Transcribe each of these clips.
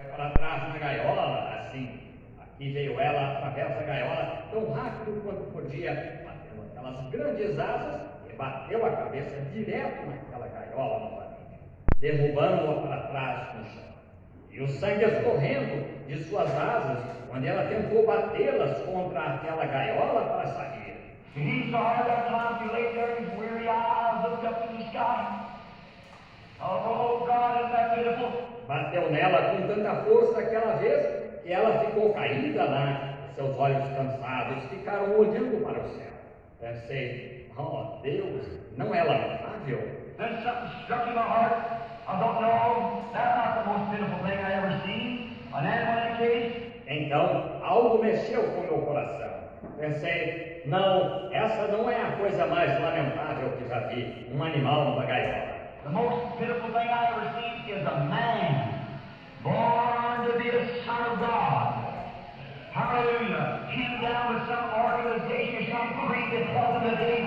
Vai para trás na gaiola, assim. Aqui veio ela através da gaiola, tão rápido quanto podia, batendo aquelas grandes asas e bateu a cabeça direto naquela gaiola novamente, derrubando-a para trás no chão. E o sangue escorrendo de suas asas, quando ela tentou batê-las contra aquela gaiola para sair. He saw her that time, he lay there, his weary eyes looked up to the sky. Oh, God, isn't that beautiful? Bateu nela com tanta força aquela vez que ela ficou caída lá. Seus olhos cansados ficaram olhando para o céu. Pensei, oh Deus, não é lamentável? Then something struck in my heart. I thought, no, that's not the most beautiful thing I ever seen. An animal in a cage. Então, algo mexeu com meu coração. Pensei, não, essa não é a coisa mais lamentável que já vi, um animal numa gaiola. The most beautiful thing I ever seen is a man born to be a son of God. Hallelujah. Came down with some organization or some creed that tells him that they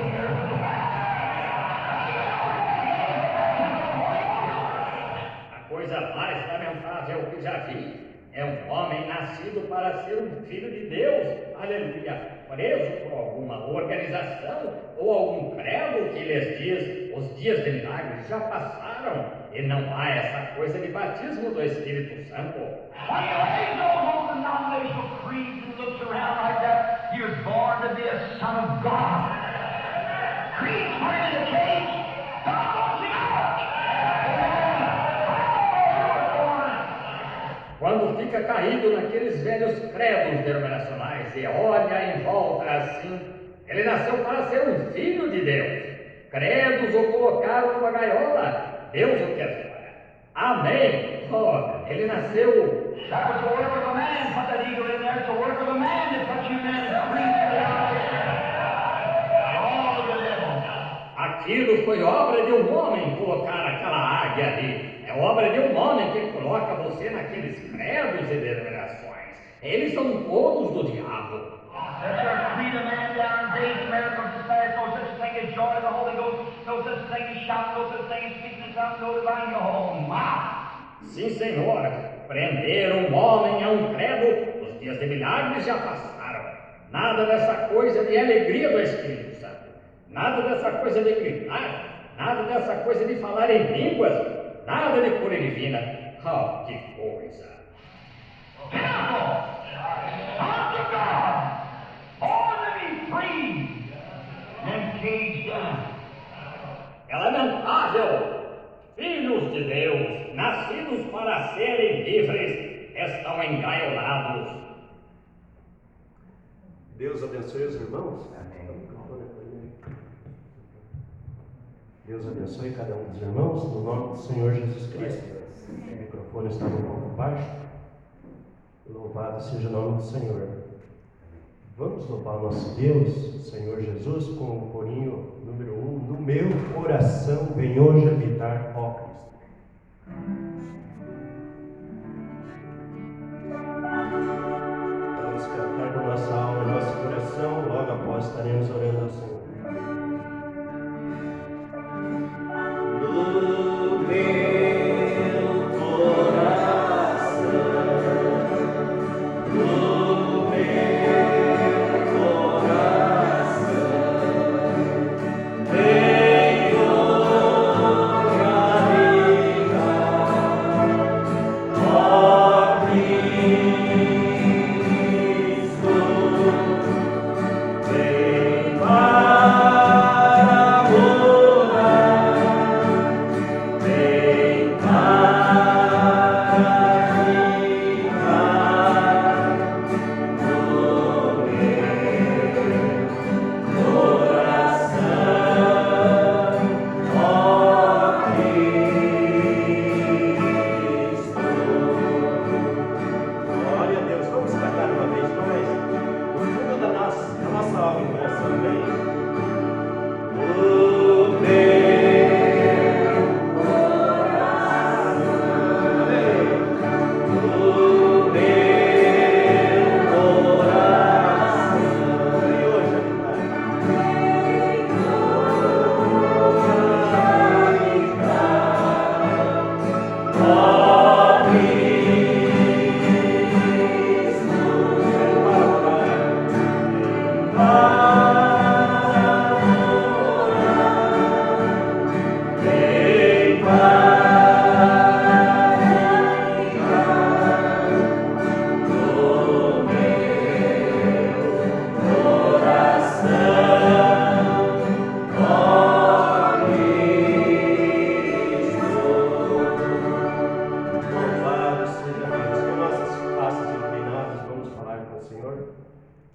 A coisa mais lamentável que já vi é um homem nascido para ser um filho de Deus, aleluia, preso por alguma organização ou algum credo que lhes diz os dias de milagres já passaram e não há essa coisa de batismo do Espírito Santo. When you lay those old denominational creeds and looks around like that, you're born to be a son of God. Creeds put him in a cage. God wants him out. Quando fica caído naqueles velhos credos denominacionais e olha em volta assim, ele nasceu para ser um filho de Deus. Credos o colocaram numa gaiola, Deus o quer fora. Amém. Oh, ele nasceu. That was the work of a man. Put that eagle in there. It's the work of a man that put you men in a creed. All of the devil. Aquilo foi obra de um homem colocar aquela águia ali. É obra de um homem que coloca você naqueles credos e denominações. Eles são todos do diabo. That's our freedom man down days of miracles despair, no such thing as joy of the Holy Ghost, no such thing as shout, no such thing as speaking in tongues, no divine your home. Sim, Senhor, prender um homem a um credo, os dias de milagres já passaram. Nada dessa coisa de alegria do Espírito Santo, nada dessa coisa de gritar, nada dessa coisa de falar em línguas, nada de cura divina. Oh, que coisa! Beautiful! Sons of God! Born to be free! And caged down. É lamentável! Filhos de Deus, nascidos para serem livres, estão engaiolados. Deus abençoe os irmãos. Amém. Deus abençoe cada um dos irmãos, no nome do Senhor Jesus Cristo. O microfone estava um pouco baixo. Louvado seja o nome do Senhor. Vamos louvar nosso Deus, Senhor Jesus, com o corinho número 1. No meu coração vem hoje habitar, ó Cristo. Vamos cantar com nossa alma e nosso coração, logo após estaremos orando ao Senhor. No meu coração, no meu coração, venho habitar.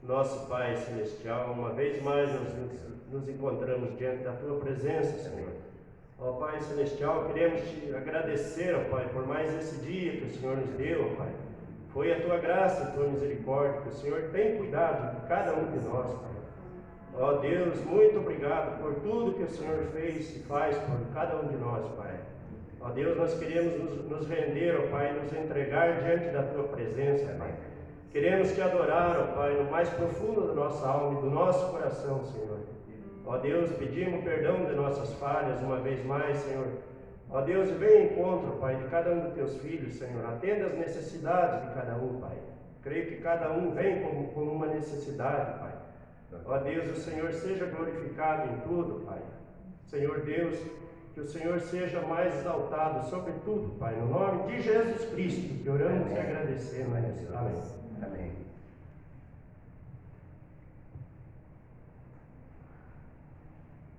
Nosso Pai Celestial, uma vez mais nos encontramos diante da Tua presença, Senhor. Ó Pai Celestial, queremos Te agradecer, ó Pai, por mais esse dia que o Senhor nos deu, ó Pai. Foi a Tua graça, a Tua misericórdia, que o Senhor tem cuidado de cada um de nós, Pai. Ó Deus, muito obrigado por tudo que o Senhor fez e faz por cada um de nós, Pai. Ó Deus, nós queremos nos render, ó Pai, nos entregar diante da Tua presença, Pai. Queremos Te adorar, ó Pai, no mais profundo da nossa alma e do nosso coração, Senhor. Ó Deus, pedimos perdão de nossas falhas uma vez mais, Senhor. Ó Deus, vem em encontro, Pai, de cada um dos Teus filhos, Senhor. Atenda as necessidades de cada um, Pai. Creio que cada um vem com uma necessidade, Pai. Ó Deus, o Senhor seja glorificado em tudo, Pai. Senhor Deus, que o Senhor seja mais exaltado sobre tudo, Pai. No nome de Jesus Cristo, que oramos e agradecemos. Amém. Amém.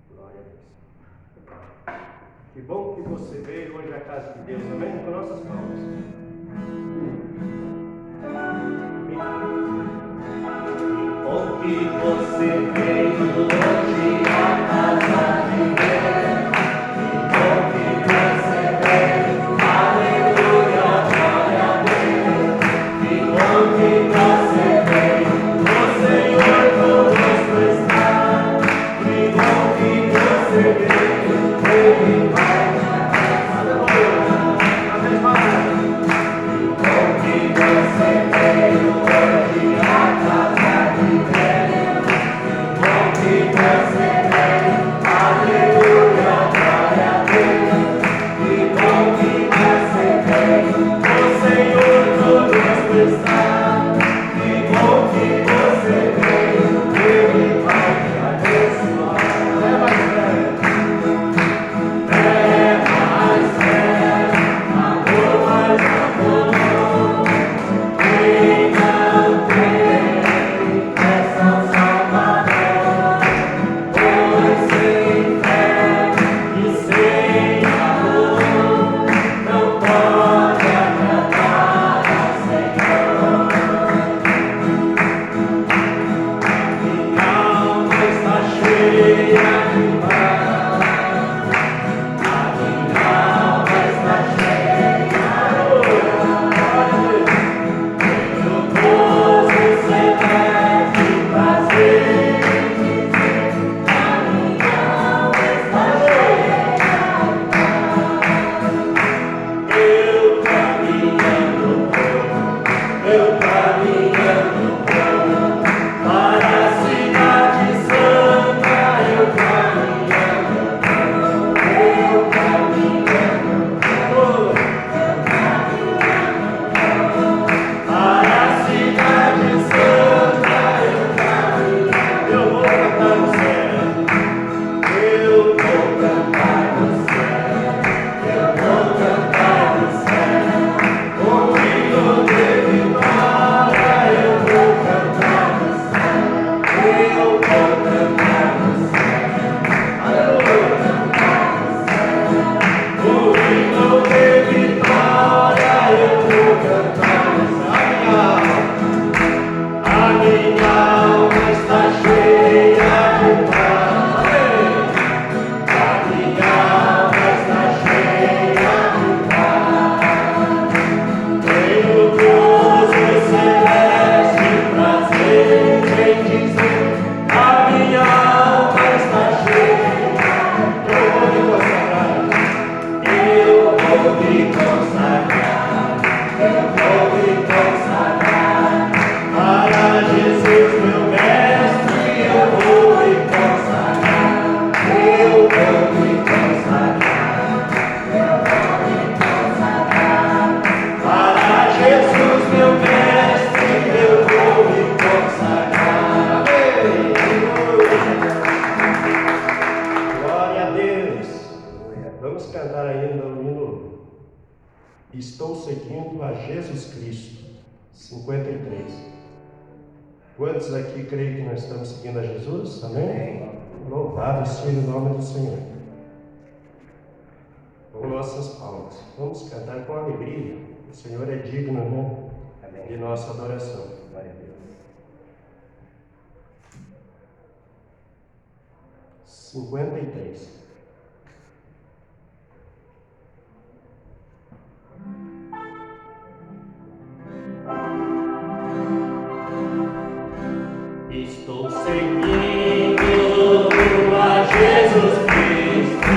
Glória a Deus. Que bom que você veio hoje à casa de Deus, amém? Com nossas palmas. Que bom que você veio hoje à casa de Deus. Que bom que você veio, aleluia, glória a Deus. Que bom que você veio, o Senhor conosco está. Que bom que você veio, Ele vai te abençoar. Que bom que você veio hoje à casa de Deus. Que bom que você veio, aleluia, glória a Deus. Que bom que você veio, o Senhor conosco está. Que bom que você veio, Ele vai te abençoar. É mais fé, amor mais amor. Quem não tem é São Salvador. Pois sem fé e sem amor não pode agradar ao Senhor. Minha alma está cheia de paz. A minha alma está cheia de tenho gozo celeste e prazer em dizer. A minha alma está cheia de paz. Eu caminhando para a cidade santa. Eu caminhando para a cidade santa. Eu vou cantar no céu. Eu vou cantar no céu. Eu vou cantar no céu. Com hino de vitória. Eu vou cantar no céu. Eu vou cantar no céu. Aleluia. O hino de vitória. Eu vou cantar no céu. A minha alma está cheia de paz. A minha alma está cheia de paz. Tenho gozo celeste e prazer em dizer. A minha alma está cheia. Eu vou me consagrar. Eu vou me consagrar para Jesus, meu mestre. Eu vou me consagrar. Eu vou me consagrar. Eu vou me consagrar para Jesus, meu mestre. Eu vou me consagrar. Amém. Glória a Deus. Vamos cantar ainda o hino Estou Seguindo a Jesus Cristo, 53. Quantos aqui creem que nós estamos seguindo a Jesus? Amém? Louvado seja o nome do Senhor. Com nossas palmas. Vamos cantar com alegria. O Senhor é digno, né? De nossa adoração. Glória a Deus. 53. Estou seguindo a Jesus Cristo,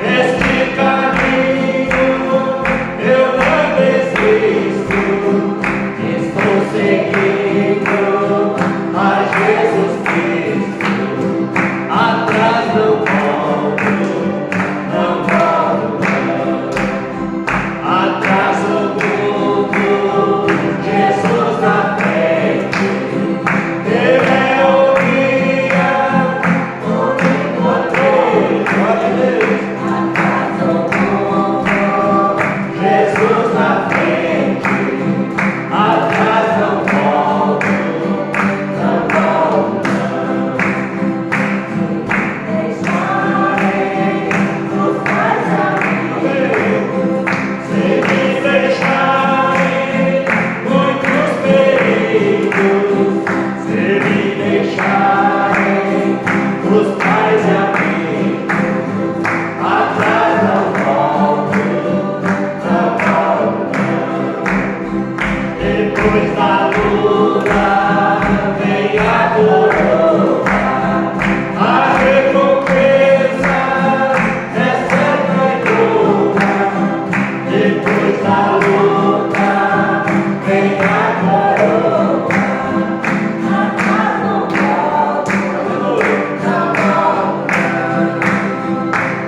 este caminho eu não desisto. Estou seguindo a Jesus Cristo, atrás não volto, não volto não. Atrás o mundo, Jesus na frente. Ele é o guia, o controle, glória a Deus. Atrás o mundo, Jesus na frente. Atrás não volto, não volto não. Deixarei os pais amigos, se me deixarem muitos perigos. Se me deixarem os pais e amigos, atrás não volto, não volto não. Depois da luta vem a coroa, a recompensa é certa e boa. Depois da luta vem a coroa.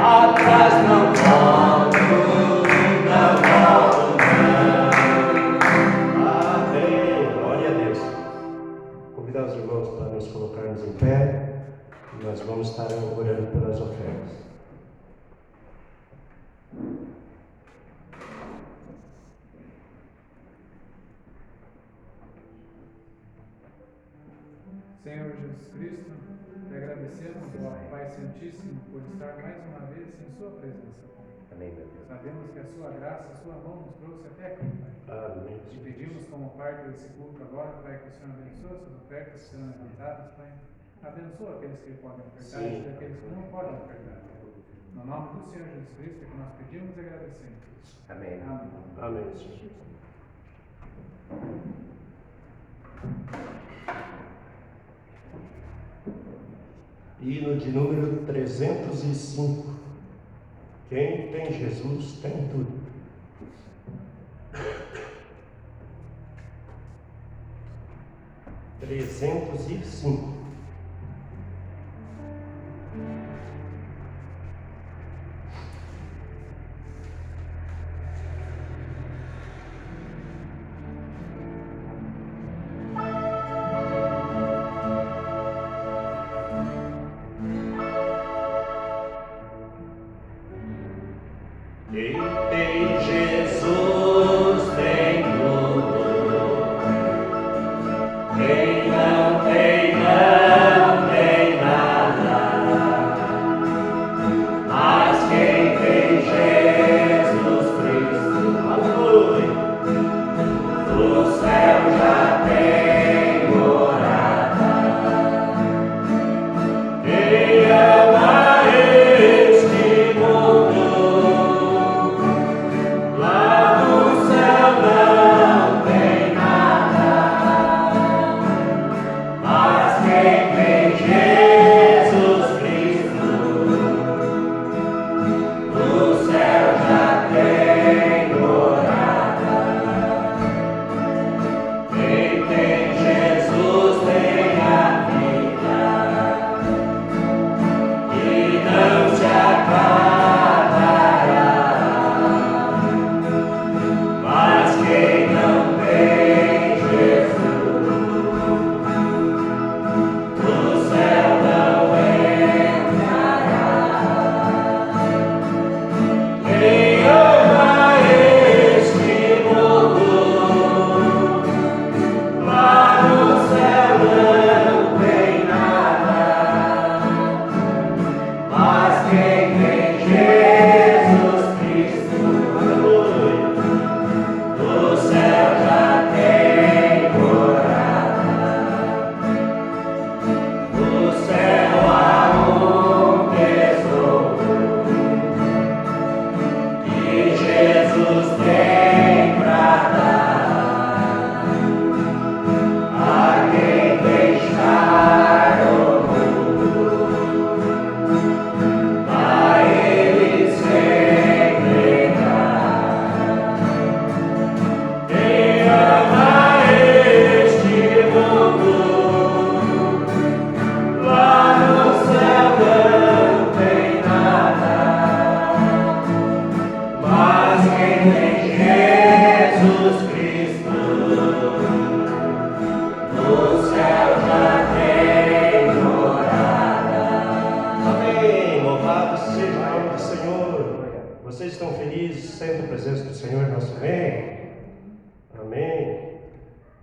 Atrás não volto, não volto não. Amém. Glória a Deus. Convidar os irmãos para nos colocarmos em pé. E nós vamos estar orando pelas ofertas. Senhor Jesus Cristo, te agradecemos, ó Pai Santíssimo, por estar mais uma vez em Sua presença. Amém, meu Deus. Sabemos que a Sua graça, a Sua mão nos trouxe até aqui, Pai. Amém. Te pedimos como parte desse culto agora, Pai, que o Senhor abençoe essas ofertas que serão levantadas, Pai. Abençoa aqueles que podem ofertar Sim. e aqueles que não podem ofertar. No nome do Senhor Jesus Cristo é que nós pedimos e agradecemos. Amém. Amém. Amém, Senhor. Hino de número 305. Quem tem Jesus tem tudo. Trezentos e cinco. Quem tem Jesus tem tudo. Quem não tem nada.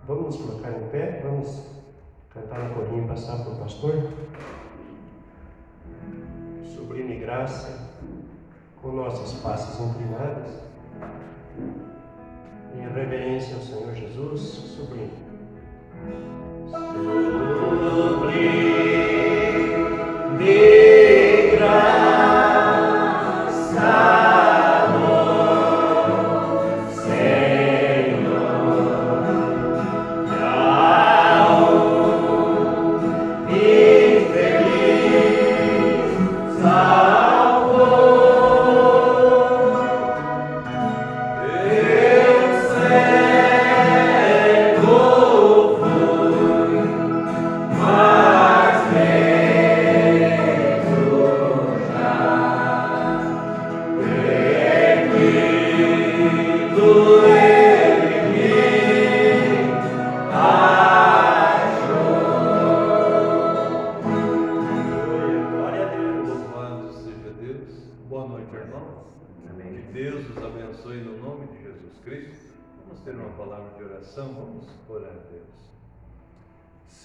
Vamos nos colocar em pé, vamos cantar um corinho e passar para o pastor. Sublime graça, com nossas faces inclinadas, em reverência ao Senhor Jesus, sublime. De graça,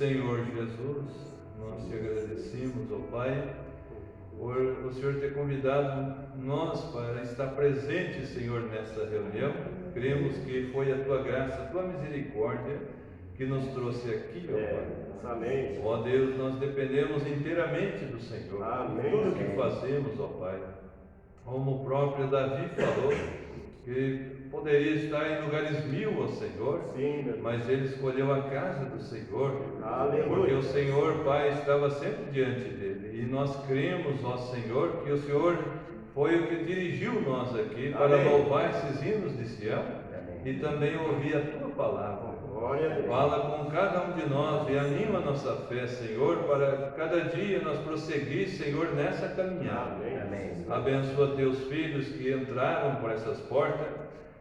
Senhor Jesus, nós te agradecemos, ó Pai, por o Senhor ter convidado nós para estar presente, Senhor, nessa reunião. Cremos que foi a Tua graça, a Tua misericórdia que nos trouxe aqui, ó Pai. Amém. Ó Deus, nós dependemos inteiramente do Senhor. Amém. Tudo o que fazemos, ó Pai, como o próprio Davi falou, que poderia estar em lugares mil, ó Senhor, Sim, mas ele escolheu a casa do Senhor, Aleluia. porque o Senhor, Pai, estava sempre diante dele, e nós cremos, ó Senhor, que o Senhor foi o que dirigiu nós aqui para Amém. louvar esses hinos de Sião e também ouvir a Tua palavra. Glória a Deus. Fala com cada um de nós e anima a nossa fé, Senhor, para cada dia nós prosseguir, Senhor, nessa caminhada. Amém. Abençoa Teus filhos que entraram por essas portas,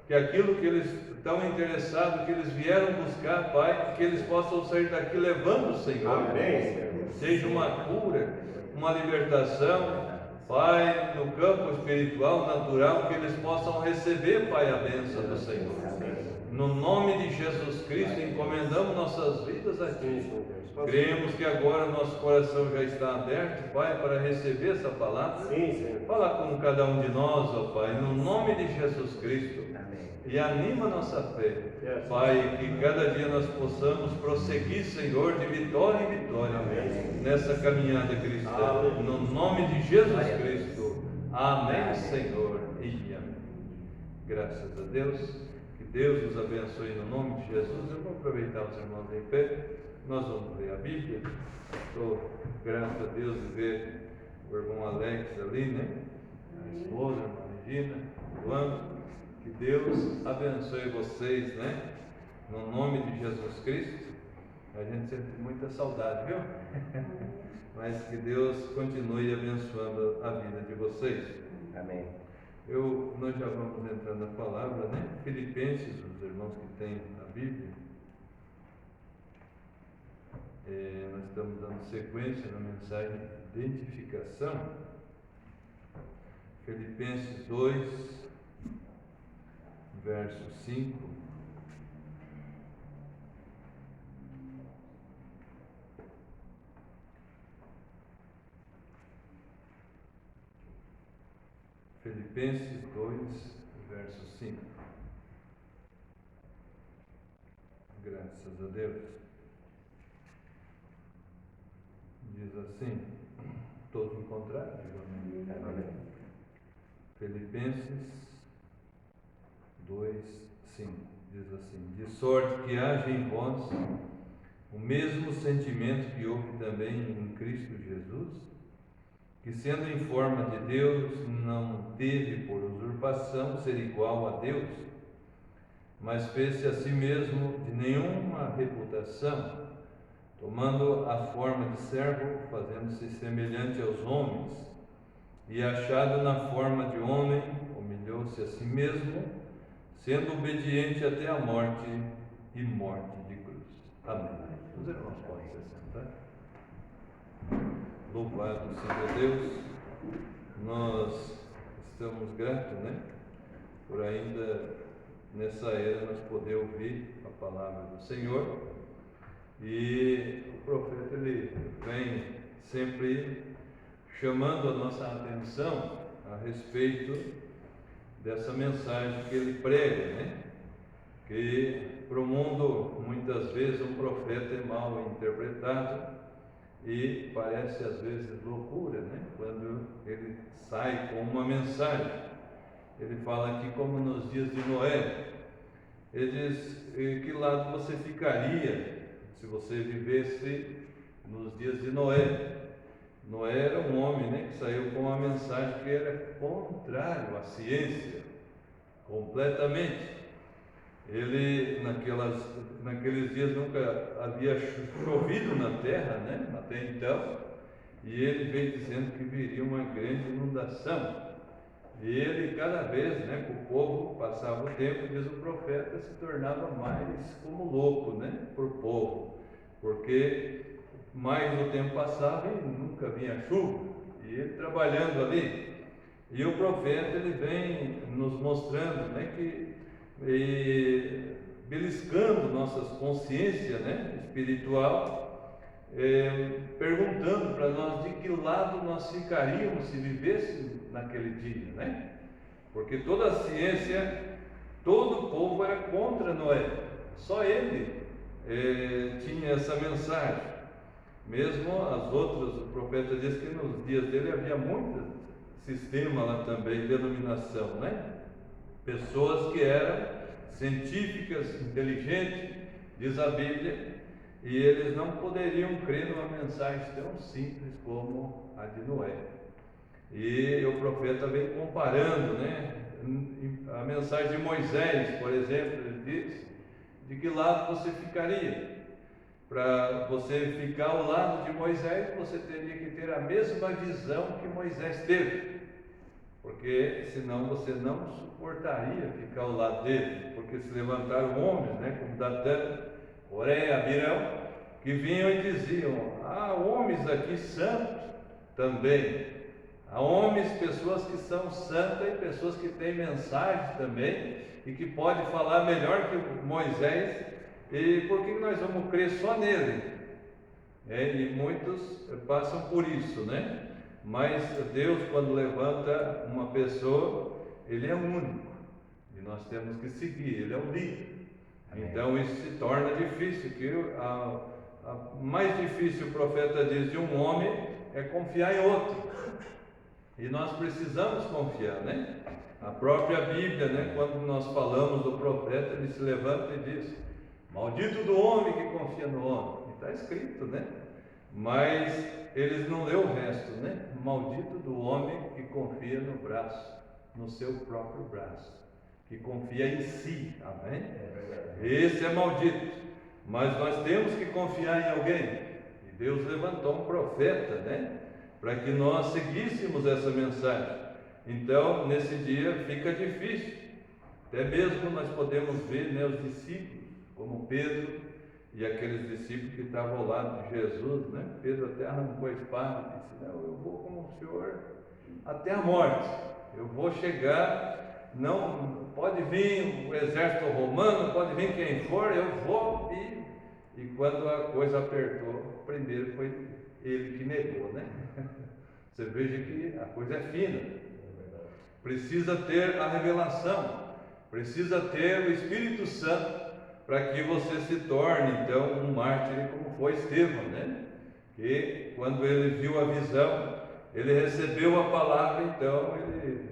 que aquilo que eles estão interessados, que eles vieram buscar, Pai, que eles possam sair daqui levando, Senhor. Amém. Seja uma cura, uma libertação, Pai, no campo espiritual, natural, que eles possam receber, Pai, a bênção do Senhor. No nome de Jesus Cristo, encomendamos nossas vidas a Ti. Cremos que agora nosso coração já está aberto, Pai, para receber essa palavra. Sim, Senhor. Fala com cada um de nós, ó Pai, no nome de Jesus Cristo. E anima a nossa fé, Pai, que cada dia nós possamos prosseguir, Senhor, de vitória em vitória, nessa caminhada cristã. No nome de Jesus Cristo. Amém, Senhor. E amém. Graças a Deus. Que Deus nos abençoe no nome de Jesus. Eu vou aproveitar os irmãos em pé. Nós vamos ler a Bíblia. Estou grato a Deus de ver o irmão Alex ali, né? A esposa, a irmã Regina, o Ângelo. Que Deus abençoe vocês, né? No nome de Jesus Cristo. A gente sente muita saudade, viu? Mas que Deus continue abençoando a vida de vocês. Amém. Nós já vamos entrar na palavra, né? Filipenses, os irmãos que têm a Bíblia. Nós estamos dando sequência na mensagem de identificação. Filipenses 2, verso 5. Filipenses 2, verso 5. Graças a Deus. Diz assim, todos encontraram? Amém. Filipenses 2, 5. Diz assim, de sorte que haja em vós o mesmo sentimento que houve também em Cristo Jesus, que sendo em forma de Deus, não teve por usurpação ser igual a Deus, mas fez-se a si mesmo de nenhuma reputação, tomando a forma de servo, fazendo-se semelhante aos homens, e achado na forma de homem, humilhou-se a si mesmo, sendo obediente até a morte e morte de cruz. Amém. Os irmãos podem se sentar. Louvado seja Deus, nós estamos gratos, né, por ainda nessa era nós poder ouvir a palavra do Senhor. E o profeta ele vem sempre chamando a nossa atenção a respeito dessa mensagem que ele prega, né? Que para o mundo muitas vezes um profeta é mal interpretado e parece às vezes loucura, né? Quando ele sai com uma mensagem. Ele fala aqui como nos dias de Noé. Ele diz: que lado você ficaria se você vivesse nos dias de Noé? Noé era um homem, né, que saiu com uma mensagem que era contrário à ciência, completamente. Ele, naqueles dias nunca havia chovido na terra, né, até então, e ele veio dizendo que viria uma grande inundação. E ele, cada vez, né, que o povo passava o tempo, diz o profeta, se tornava mais como louco, né, para o povo, porque mais o tempo passava e nunca vinha chuva, e ele trabalhando ali. E o profeta ele vem nos mostrando, né, beliscando nossas consciências, né, espiritual, perguntando para nós de que lado nós ficaríamos se vivêssemos naquele dia, né? Porque toda a ciência, todo o povo era contra Noé, só ele tinha essa mensagem. Mesmo as outras, o profeta diz que nos dias dele havia muito sistema lá também, denominação, né? Pessoas que eram científicas, inteligentes, diz a Bíblia, e eles não poderiam crer numa mensagem tão simples como a de Noé. E o profeta vem comparando, né? A mensagem de Moisés, por exemplo, ele diz: de que lado você ficaria? Para você ficar ao lado de Moisés, você teria que ter a mesma visão que Moisés teve, porque senão você não suportaria ficar ao lado dele, porque se levantaram homens, né, como Datã, Coré, Abirão, que vinham e diziam: há homens aqui santos também, há homens, pessoas que são santas e pessoas que têm mensagem também e que podem falar melhor que Moisés. E por que nós vamos crer só nele? E muitos passam por isso, né? Mas Deus, quando levanta uma pessoa, ele é único e nós temos que seguir, ele é o líder. Então isso se torna difícil, que a mais difícil, o profeta diz, de um homem é confiar em outro. E nós precisamos confiar, né? A própria Bíblia, né, quando nós falamos do profeta, ele se levanta e diz: maldito do homem que confia no homem. Está escrito, né? Mas eles não lêem o resto, né? Maldito do homem que confia no braço, no seu próprio braço, que confia em si, amém? Esse é maldito. Mas nós temos que confiar em alguém. E Deus levantou um profeta, né, para que nós seguíssemos essa mensagem. Então, nesse dia fica difícil. Até mesmo nós podemos ver, né, os discípulos, como Pedro e aqueles discípulos que estavam ao lado de Jesus, né? Pedro até arrancou a espada e disse: não, eu vou com o Senhor até a morte, eu vou chegar, não pode vir o exército romano, pode vir quem for, eu vou. E quando a coisa apertou, primeiro foi ele que negou, né? Você veja que a coisa é fina, precisa ter a revelação, precisa ter o Espírito Santo, para que você se torne, então, um mártir como foi Estevão, né? Que quando ele viu a visão, ele recebeu a palavra, então ele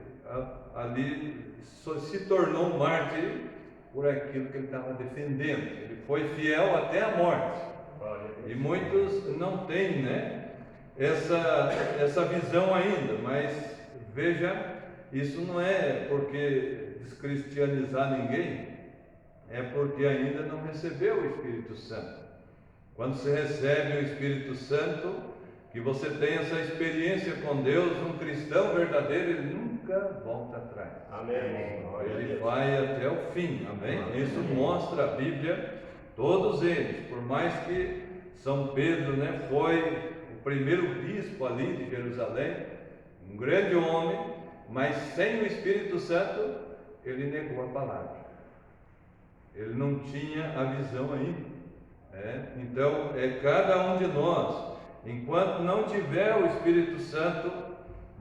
ali se tornou um mártir por aquilo que ele estava defendendo. Ele foi fiel até a morte. E muitos não têm, né, essa visão ainda, mas veja, isso não é porque descristianizar ninguém, é porque ainda não recebeu o Espírito Santo. Quando você recebe o Espírito Santo, que você tem essa experiência com Deus, um cristão verdadeiro, ele nunca volta atrás. Amém. Ele vai até o fim, amém? Isso mostra a Bíblia, todos eles, por mais que São Pedro, né, foi o primeiro bispo ali de Jerusalém, um grande homem, mas sem o Espírito Santo, ele negou a palavra. ele não tinha a visão ainda. Então, cada um de nós, enquanto não tiver o Espírito Santo,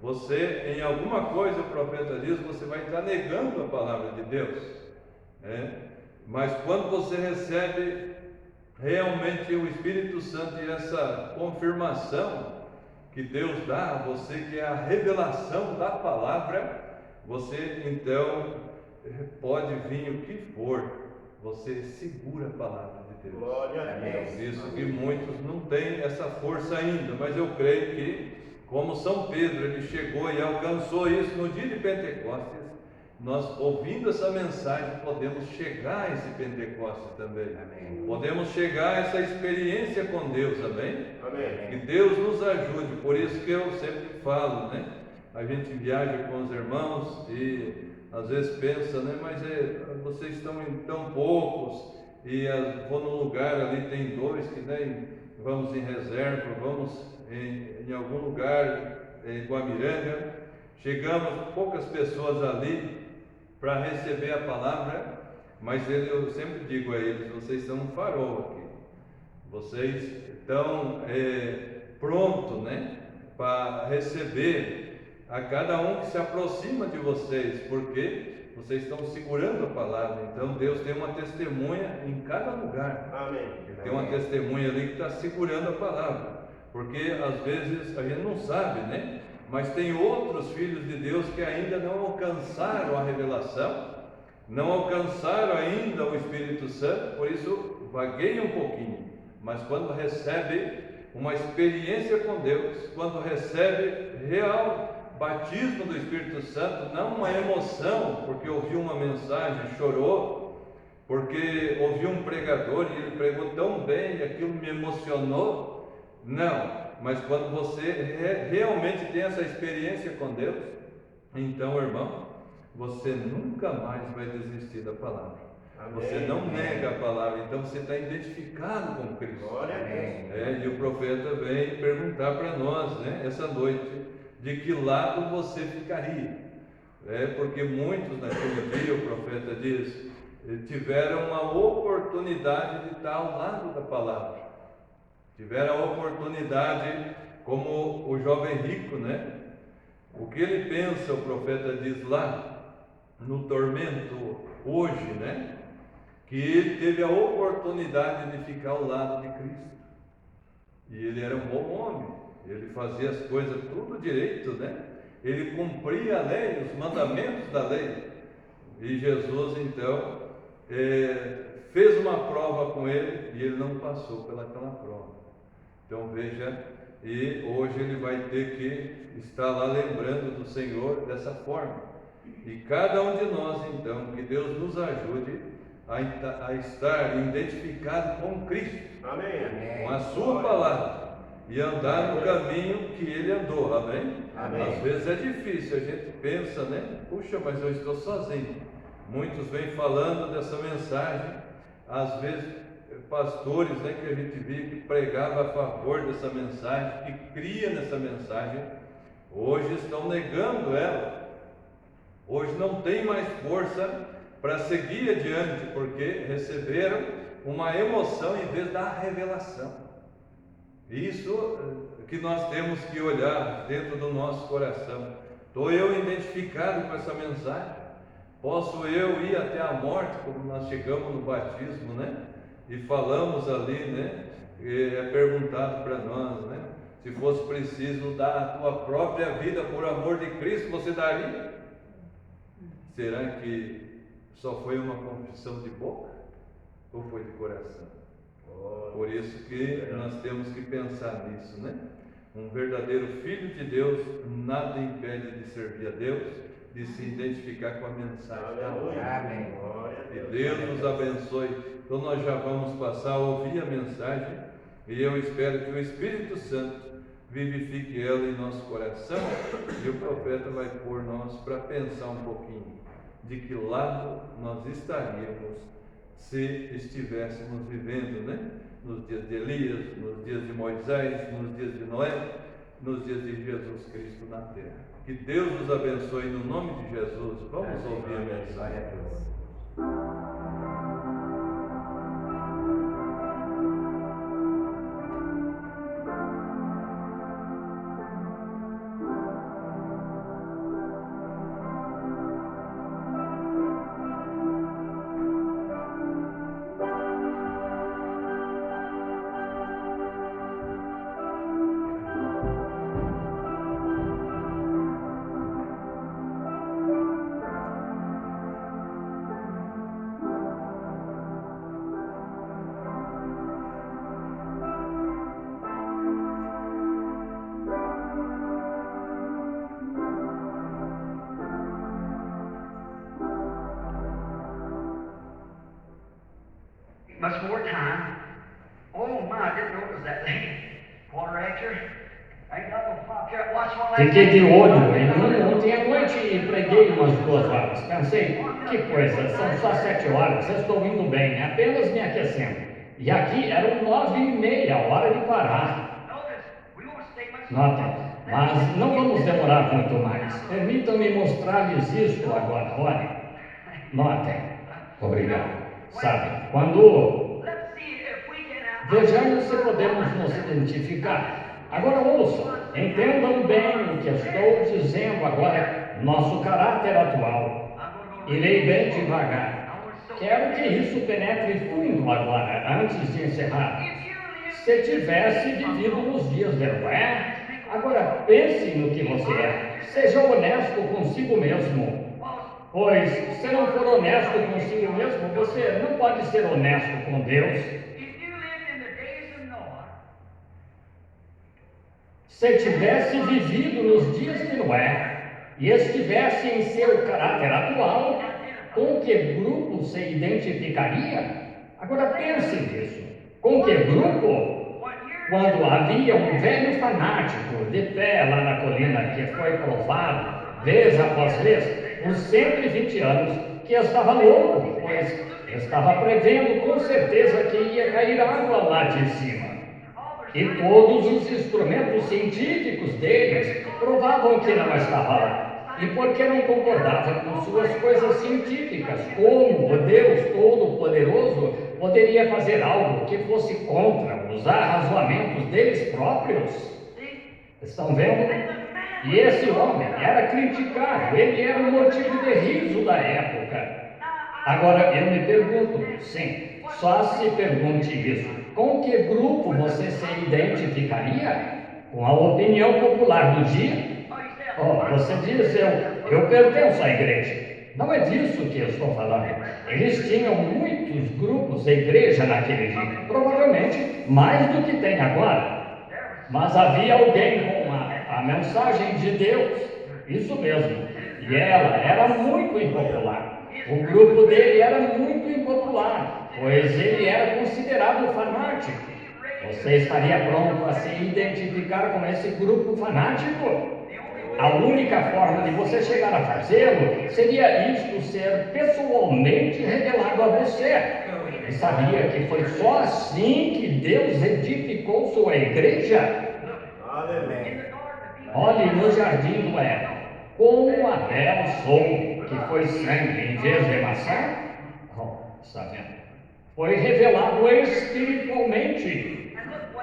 você, em alguma coisa, o profeta diz, você vai estar negando a palavra de Deus. Mas quando você recebe realmente o Espírito Santo e essa confirmação que Deus dá a você, que é a revelação da palavra, você então pode vir o que for, você segura a palavra de Deus. Glória a Deus. Isso que muitos não têm essa força ainda, mas eu creio que, como São Pedro, ele chegou e alcançou isso no dia de Pentecostes, nós, ouvindo essa mensagem, podemos chegar a esse Pentecostes também. Amém. Podemos chegar a essa experiência com Deus, amém? Amém. Que Deus nos ajude, por isso que eu sempre falo, né? A gente viaja com os irmãos e às vezes pensa, né? Mas vocês estão em tão poucos, e vou num lugar ali, tem 2 que nem vamos em reserva, vamos em algum lugar em Guamiranga, chegamos poucas pessoas ali para receber a palavra, mas eu sempre digo a eles, vocês são um farol aqui, vocês estão prontos, né, para receber a cada um que se aproxima de vocês, porque vocês estão segurando a palavra. Então Deus tem uma testemunha em cada lugar. Amém. Tem uma testemunha ali que está segurando a palavra, porque às vezes a gente não sabe, né? Mas tem outros filhos de Deus que ainda não alcançaram a revelação, não alcançaram ainda o Espírito Santo, por isso vagueiam um pouquinho. Mas quando recebe uma experiência com Deus, quando recebe real batismo do Espírito Santo, não uma emoção, porque ouviu uma mensagem, chorou, porque ouviu um pregador e ele pregou tão bem e aquilo me emocionou. Não, mas quando você realmente tem essa experiência com Deus, então, irmão, você nunca mais vai desistir da palavra. Amém. Você não nega a palavra, então você está identificado com Cristo. Glória a Deus. E o profeta vem perguntar para nós, né, essa noite, de que lado você ficaria. Porque muitos naquele dia, o profeta diz, tiveram uma oportunidade de estar ao lado da palavra. Tiveram a oportunidade, como o jovem rico, né? O que ele pensa, o profeta diz lá, no tormento hoje, né? Que ele teve a oportunidade de ficar ao lado de Cristo. E ele era um bom homem, ele fazia as coisas tudo direito, né? Ele cumpria a lei, os mandamentos da lei. E Jesus, então, fez uma prova com ele e ele não passou pelaquela prova. Então veja, e hoje ele vai ter que estar lá lembrando do Senhor dessa forma. E cada um de nós, então, que Deus nos ajude a estar identificado com Cristo. Amém. Com a sua palavra. E andar no caminho que ele andou, amém? Amém. Às vezes é difícil, a gente pensa, né? Puxa, mas eu estou sozinho. Muitos vêm falando dessa mensagem, às vezes pastores, né, que a gente via que pregava a favor dessa mensagem, que cria nessa mensagem, hoje estão negando ela. Hoje não tem mais força para seguir adiante, porque receberam uma emoção em vez da revelação. Isso que nós temos que olhar dentro do nosso coração. Estou eu identificado com essa mensagem? Posso eu ir até a morte, como nós chegamos no batismo, né? E falamos ali, né? E é perguntado para nós, né? Se fosse preciso dar a tua própria vida por amor de Cristo, você daria? Será que só foi uma confissão de boca? Ou foi de coração? Por isso que nós temos que pensar nisso, né? Um verdadeiro filho de Deus nada impede de servir a Deus, de se identificar com a mensagem. Amém. Que Deus nos abençoe. Então nós já vamos passar a ouvir a mensagem e eu espero que o Espírito Santo vivifique ela em nosso coração e o profeta vai pôr nós para pensar um pouquinho de que lado nós estaríamos se estivéssemos vivendo, né? Nos dias de Elias, nos dias de Moisés, nos dias de Noé, nos dias de Jesus Cristo na terra. Que Deus nos abençoe no nome de Jesus. Vamos ouvir a mensagem. Much more time. Oh my, I didn't know it was that late. Quarter after. Ain't got no clock here. Watch one last Fiquei de olho em ontem à noite e preguei umas 2 horas. Pensei, que coisa, são só 7 horas, eu estou indo bem, apenas me aquecendo. E aqui eram 9:30, a hora de parar. Notem, mas não vamos demorar muito mais. Permitam-me mostrar-lhes isto agora, olhem. Notem. Obrigado. Sabe, quando... Vejamos se podemos nos identificar. Agora ouçam, entendam bem o que estou dizendo agora, nosso caráter atual. Irei bem devagar. Quero que isso penetre fundo agora, antes de encerrar. Se tivesse vivido nos dias de Noé, agora pense no que você é. Seja honesto consigo mesmo. Pois, se não for honesto consigo mesmo, você não pode ser honesto com Deus. Se tivesse vivido nos dias de Noé e estivesse em seu caráter atual, com que grupo se identificaria? Agora pense nisso. Com que grupo? Quando havia um velho fanático de pé lá na colina que foi provado, vez após vez, por 120 anos, que estava louco, pois estava prevendo com certeza que ia cair água lá de cima. E todos os instrumentos científicos deles provavam que não estava lá. E porque não concordava com suas coisas científicas, como o Deus Todo-Poderoso poderia fazer algo que fosse contra os arrazoamentos deles próprios? Estão vendo? E esse homem era criticado, ele era um motivo de riso da época. Agora eu me pergunto, sim, só se pergunte isso. Com que grupo você se identificaria? Com a opinião popular do dia? Oh, você diz, eu pertenço à igreja. Não é disso que eu estou falando. Eles tinham muitos grupos de igreja naquele dia, provavelmente mais do que tem agora. Mas havia alguém com a mensagem de Deus, isso mesmo, e ela era muito impopular. O grupo dele era muito impopular, pois ele era considerado fanático. Você estaria pronto a se identificar com esse grupo fanático? A única forma de você chegar a fazê-lo seria isto ser pessoalmente revelado a você. E sabia que foi só assim que Deus edificou sua igreja? Olhe no jardim do Éden, como Abel soube que foi sangue em vez de maçã? Oh, está vendo? Foi revelado espiritualmente.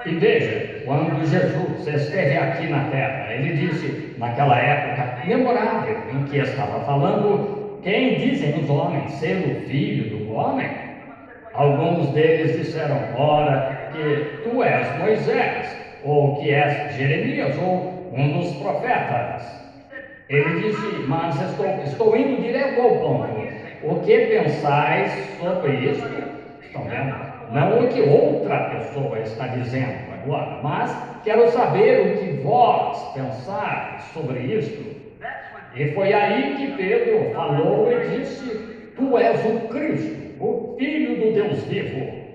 E veja, quando Jesus esteve aqui na terra, ele disse, naquela época memorável em que estava falando, quem dizem os homens ser o filho do homem? Alguns deles disseram, ora, que tu és Moisés, ou que és Jeremias, ou um dos profetas. Ele disse, mas estou indo direto ao ponto. O que pensais sobre isso? Estão vendo? Não o que outra pessoa está dizendo agora, mas quero saber o que vós pensais sobre isto. E foi aí que Pedro falou e disse, tu és o Cristo, o Filho do Deus vivo.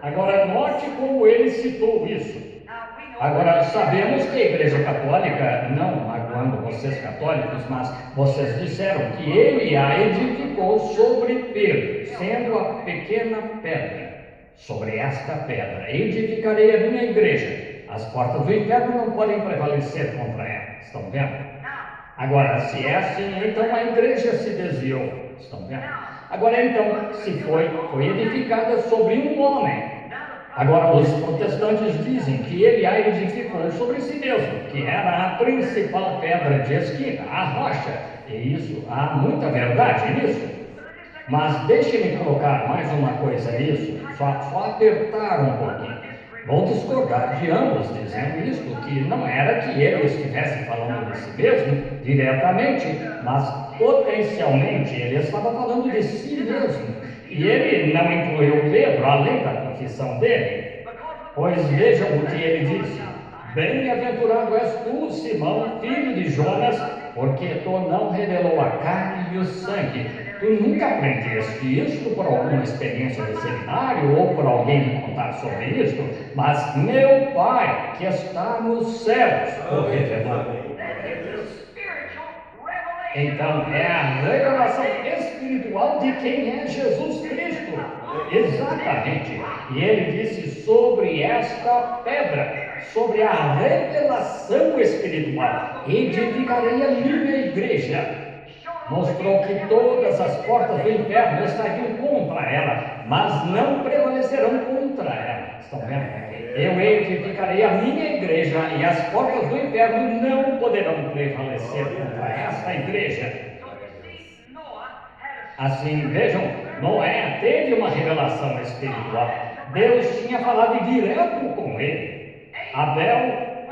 Agora note como ele citou isso. Agora, sabemos que a Igreja Católica, não magoando vocês católicos, mas vocês disseram que ele a edificou sobre Pedro, sendo a pequena pedra. Sobre esta pedra edificarei a minha igreja. As portas do inferno não podem prevalecer contra ela. Estão vendo? Agora, se é assim, então a igreja se desviou. Estão vendo? Agora, então, se foi edificada sobre um homem. Agora, os protestantes dizem que ele a edificou sobre si mesmo, que era a principal pedra de esquina, a rocha. E isso, há muita verdade nisso. Mas deixe-me colocar mais uma coisa nisso, só apertar um pouquinho. Vou discordar de ambos, dizendo isso, que não era que ele estivesse falando de si mesmo diretamente, mas potencialmente ele estava falando de si mesmo. E ele não incluiu Pedro, além da confissão dele. Pois vejam o que ele disse. Bem-aventurado és tu, Simão, filho de Jonas, porque tu não revelou a carne e o sangue, Tu nunca aprendeste isso por alguma experiência de seminário ou por alguém me contar sobre isso, mas meu Pai, que está nos céus, o revelou. Então, é a revelação espiritual de quem é Jesus Cristo. Exatamente. E ele disse sobre esta pedra, sobre a revelação espiritual, edificarei a minha igreja. Mostrou que todas as portas do inferno estariam contra ela, mas não prevalecerão contra ela. Estão vendo? Eu edificarei a minha igreja e as portas do inferno não poderão prevalecer contra esta igreja. Assim, vejam, Noé teve uma revelação espiritual. Deus tinha falado direto com ele. Abel,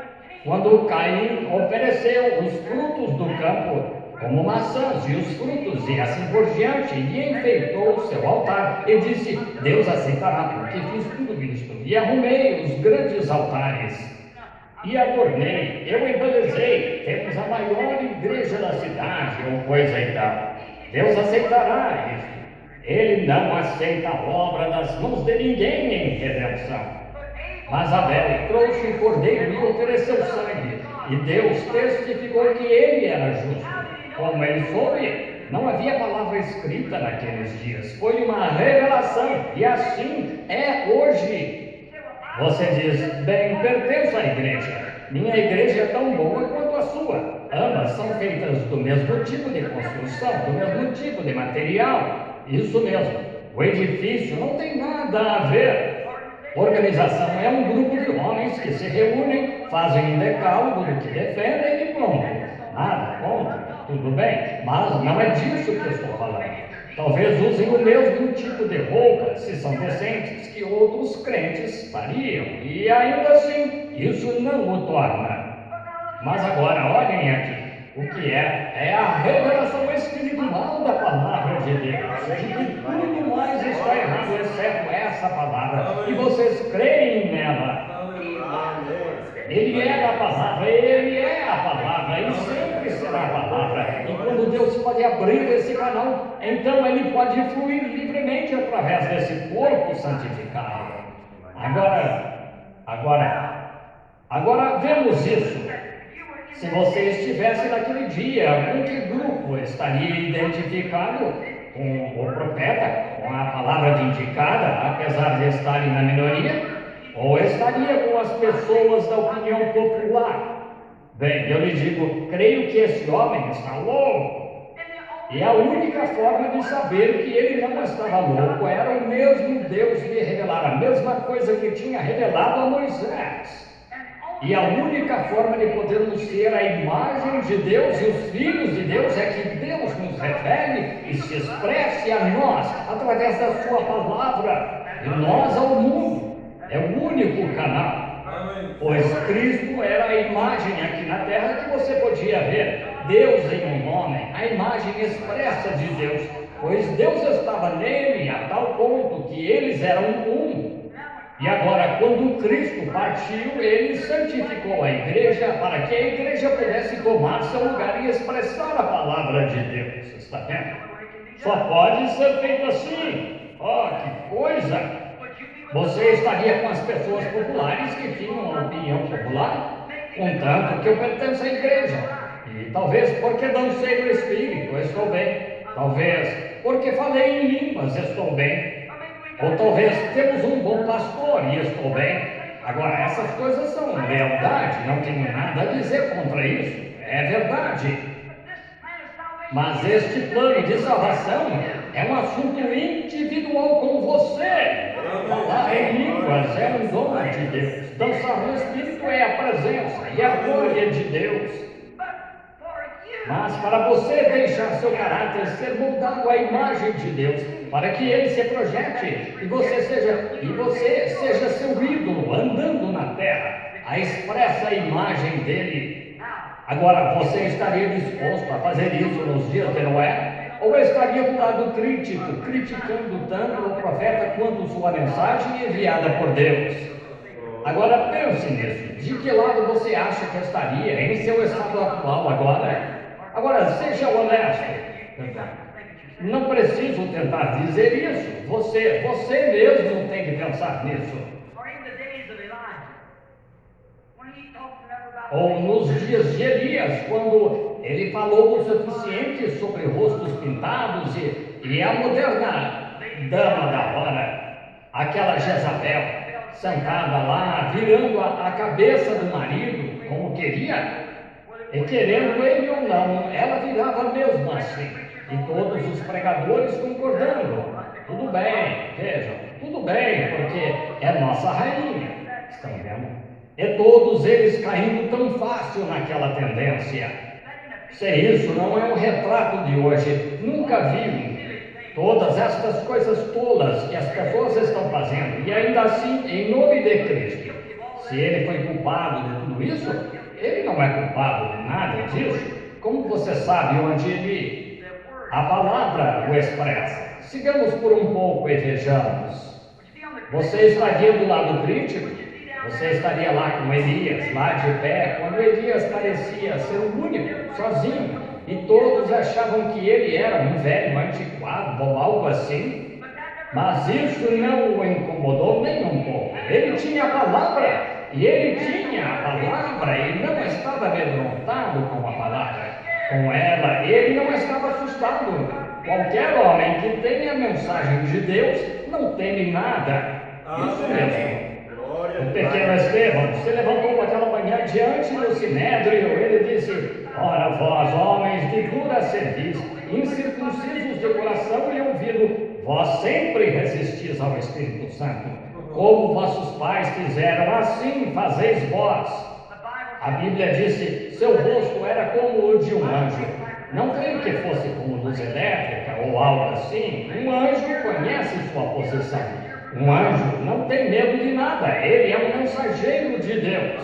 quando Caim ofereceu os frutos do campo, como maçãs e os frutos, e assim por diante, e enfeitou o seu altar, e disse: Deus aceitará, porque fiz tudo isto, e arrumei os grandes altares, e adornei, eu embelezei, temos a maior igreja da cidade, ou coisa e tal. Deus aceitará isso. Ele não aceita a obra das mãos de ninguém em redenção. Mas Abel trouxe o cordeiro e ofereceu sangue, e Deus testificou que ele era justo. Como ele soube, não havia palavra escrita naqueles dias, foi uma revelação, e assim é hoje. Você diz: bem, pertenço à igreja, minha igreja é tão boa quanto a sua. Ambas são feitas do mesmo tipo de construção, do mesmo tipo de material. Isso mesmo, o edifício não tem nada a ver. Organização é um grupo de homens que se reúnem, fazem um decálogo do que defendem e pronto. Nada contra, tudo bem, mas não é disso que eu estou falando. Talvez usem o mesmo tipo de roupa, se são decentes, que outros crentes fariam, e ainda assim, isso não o torna. Mas agora, olhem aqui, o que é a revelação espiritual da palavra de Deus, de que tudo mais está errado, exceto essa palavra, e vocês creem nela. Ele é a palavra, ele é a palavra, e sempre será a palavra. E quando Deus pode abrir esse canal, então ele pode fluir livremente através desse corpo santificado. Agora vemos isso. Se você estivesse naquele dia, com que grupo estaria identificado? Com o profeta, com a palavra indicada, apesar de estarem na minoria? Ou estaria com as pessoas da opinião popular? Bem, eu lhe digo, creio que esse homem está louco. E a única forma de saber que ele não estava louco era o mesmo Deus lhe revelar a mesma coisa que tinha revelado a Moisés. E a única forma de podermos ser a imagem de Deus e os filhos de Deus é que Deus nos revele e se expresse a nós através da sua palavra, e nós ao mundo. É o único canal. Pois Cristo era a imagem aqui na terra que você podia ver. Deus em um homem, a imagem expressa de Deus. Pois Deus estava nele a tal ponto que eles eram um. E agora, quando Cristo partiu, ele santificou a igreja para que a igreja pudesse tomar seu lugar e expressar a palavra de Deus. Está vendo? Só pode ser feito assim. Oh, que coisa! Você estaria com as pessoas populares que tinham uma opinião popular, contanto que eu pertenço à igreja. E talvez porque dancei no Espírito, eu estou bem. Talvez porque falei em línguas, estou bem. Ou talvez temos um bom pastor e estou bem. Agora, essas coisas são lealdade, não tenho nada a dizer contra isso. É verdade. Mas este plano de salvação é um assunto individual com você. Falar em línguas é um dom de Deus. Dançar no Espírito é a presença e a glória de Deus. Mas para você deixar seu caráter ser moldado à imagem de Deus, para que ele se projete e você seja seu ídolo andando na terra, a expressa imagem dele. Agora, você estaria disposto a fazer isso nos dias de Noé? Ou estaria do lado crítico, criticando tanto o profeta quanto sua mensagem enviada por Deus? Agora pense nisso. De que lado você acha que estaria em seu estado atual agora? Agora, seja honesto. Não preciso tentar dizer isso. Você mesmo tem que pensar nisso. Or in the days of Elijah, when he talked to them about Ou nos dias de Elias, quando ele falou o suficiente sobre rostos pintados e a moderna dama da hora, aquela Jezabel, sentada lá, virando a cabeça do marido, como queria, e querendo ele ou não, ela virava mesmo assim. E todos os pregadores concordando. Tudo bem, vejam, tudo bem, porque é nossa rainha. Estão vendo? E todos eles caindo tão fácil naquela tendência. Se isso não é um retrato de hoje, nunca vi todas estas coisas tolas que as pessoas estão fazendo, e ainda assim, em nome de Cristo. Se ele foi culpado de tudo isso, ele não é culpado de nada disso. Como você sabe onde ele... A palavra o expressa. Sigamos por um pouco e vejamos. Você estaria do lado crítico? Você estaria lá com Elias, lá de pé, quando Elias parecia ser o único, sozinho, e todos achavam que ele era um velho antiquado ou algo assim? Mas isso não o incomodou nem um pouco. Ele tinha a palavra, e ele tinha a palavra, e não estava amedrontado com a palavra. Com ela, ele não estava assustado. Qualquer homem que tenha a mensagem de Deus não teme nada. Isso mesmo. O pequeno Estevão se levantou aquela manhã diante do sinédrio. Ele disse: ora, vós, homens de dura cerviz, incircuncisos de coração e ouvido, vós sempre resistis ao Espírito Santo. Como vossos pais fizeram, assim fazeis vós. A Bíblia disse: seu rosto era como o de um anjo. Não creio que fosse como luz elétrica ou algo assim. Um anjo conhece sua posição. Um anjo não tem medo de nada. Ele é um mensageiro de Deus.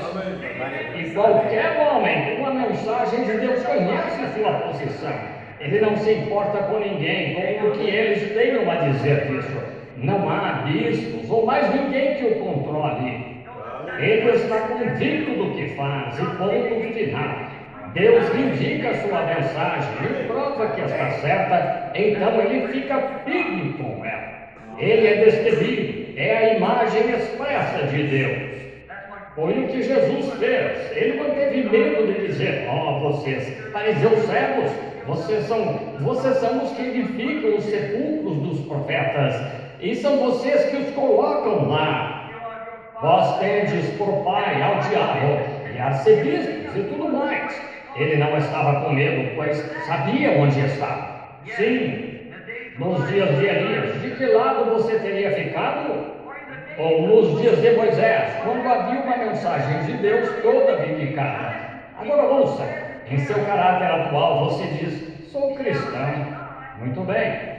E qualquer homem com a mensagem de Deus conhece sua posição. Ele não se importa com ninguém, com o que eles tenham a dizer disso. Não há bispos ou mais ninguém que o controle. Ele está convicto do que faz e ponto final. Deus indica a sua mensagem e prova que está certa, então ele fica firme com ela. Ele é destemido, é a imagem expressa de Deus. Foi o que Jesus fez. Ele não teve medo de dizer: vocês, fariseus cegos, vocês são os que edificam os sepulcros dos profetas, e são vocês que os colocam lá. Vós tendes por pai ao diabo e arcebispos e tudo mais. Ele não estava com medo, pois sabia onde estava. Sim, nos dias de Elias, de que lado você teria ficado? Ou nos dias de Moisés, quando havia uma mensagem de Deus toda vindicada. Agora ouça, em seu caráter atual você diz: sou cristão. Muito bem.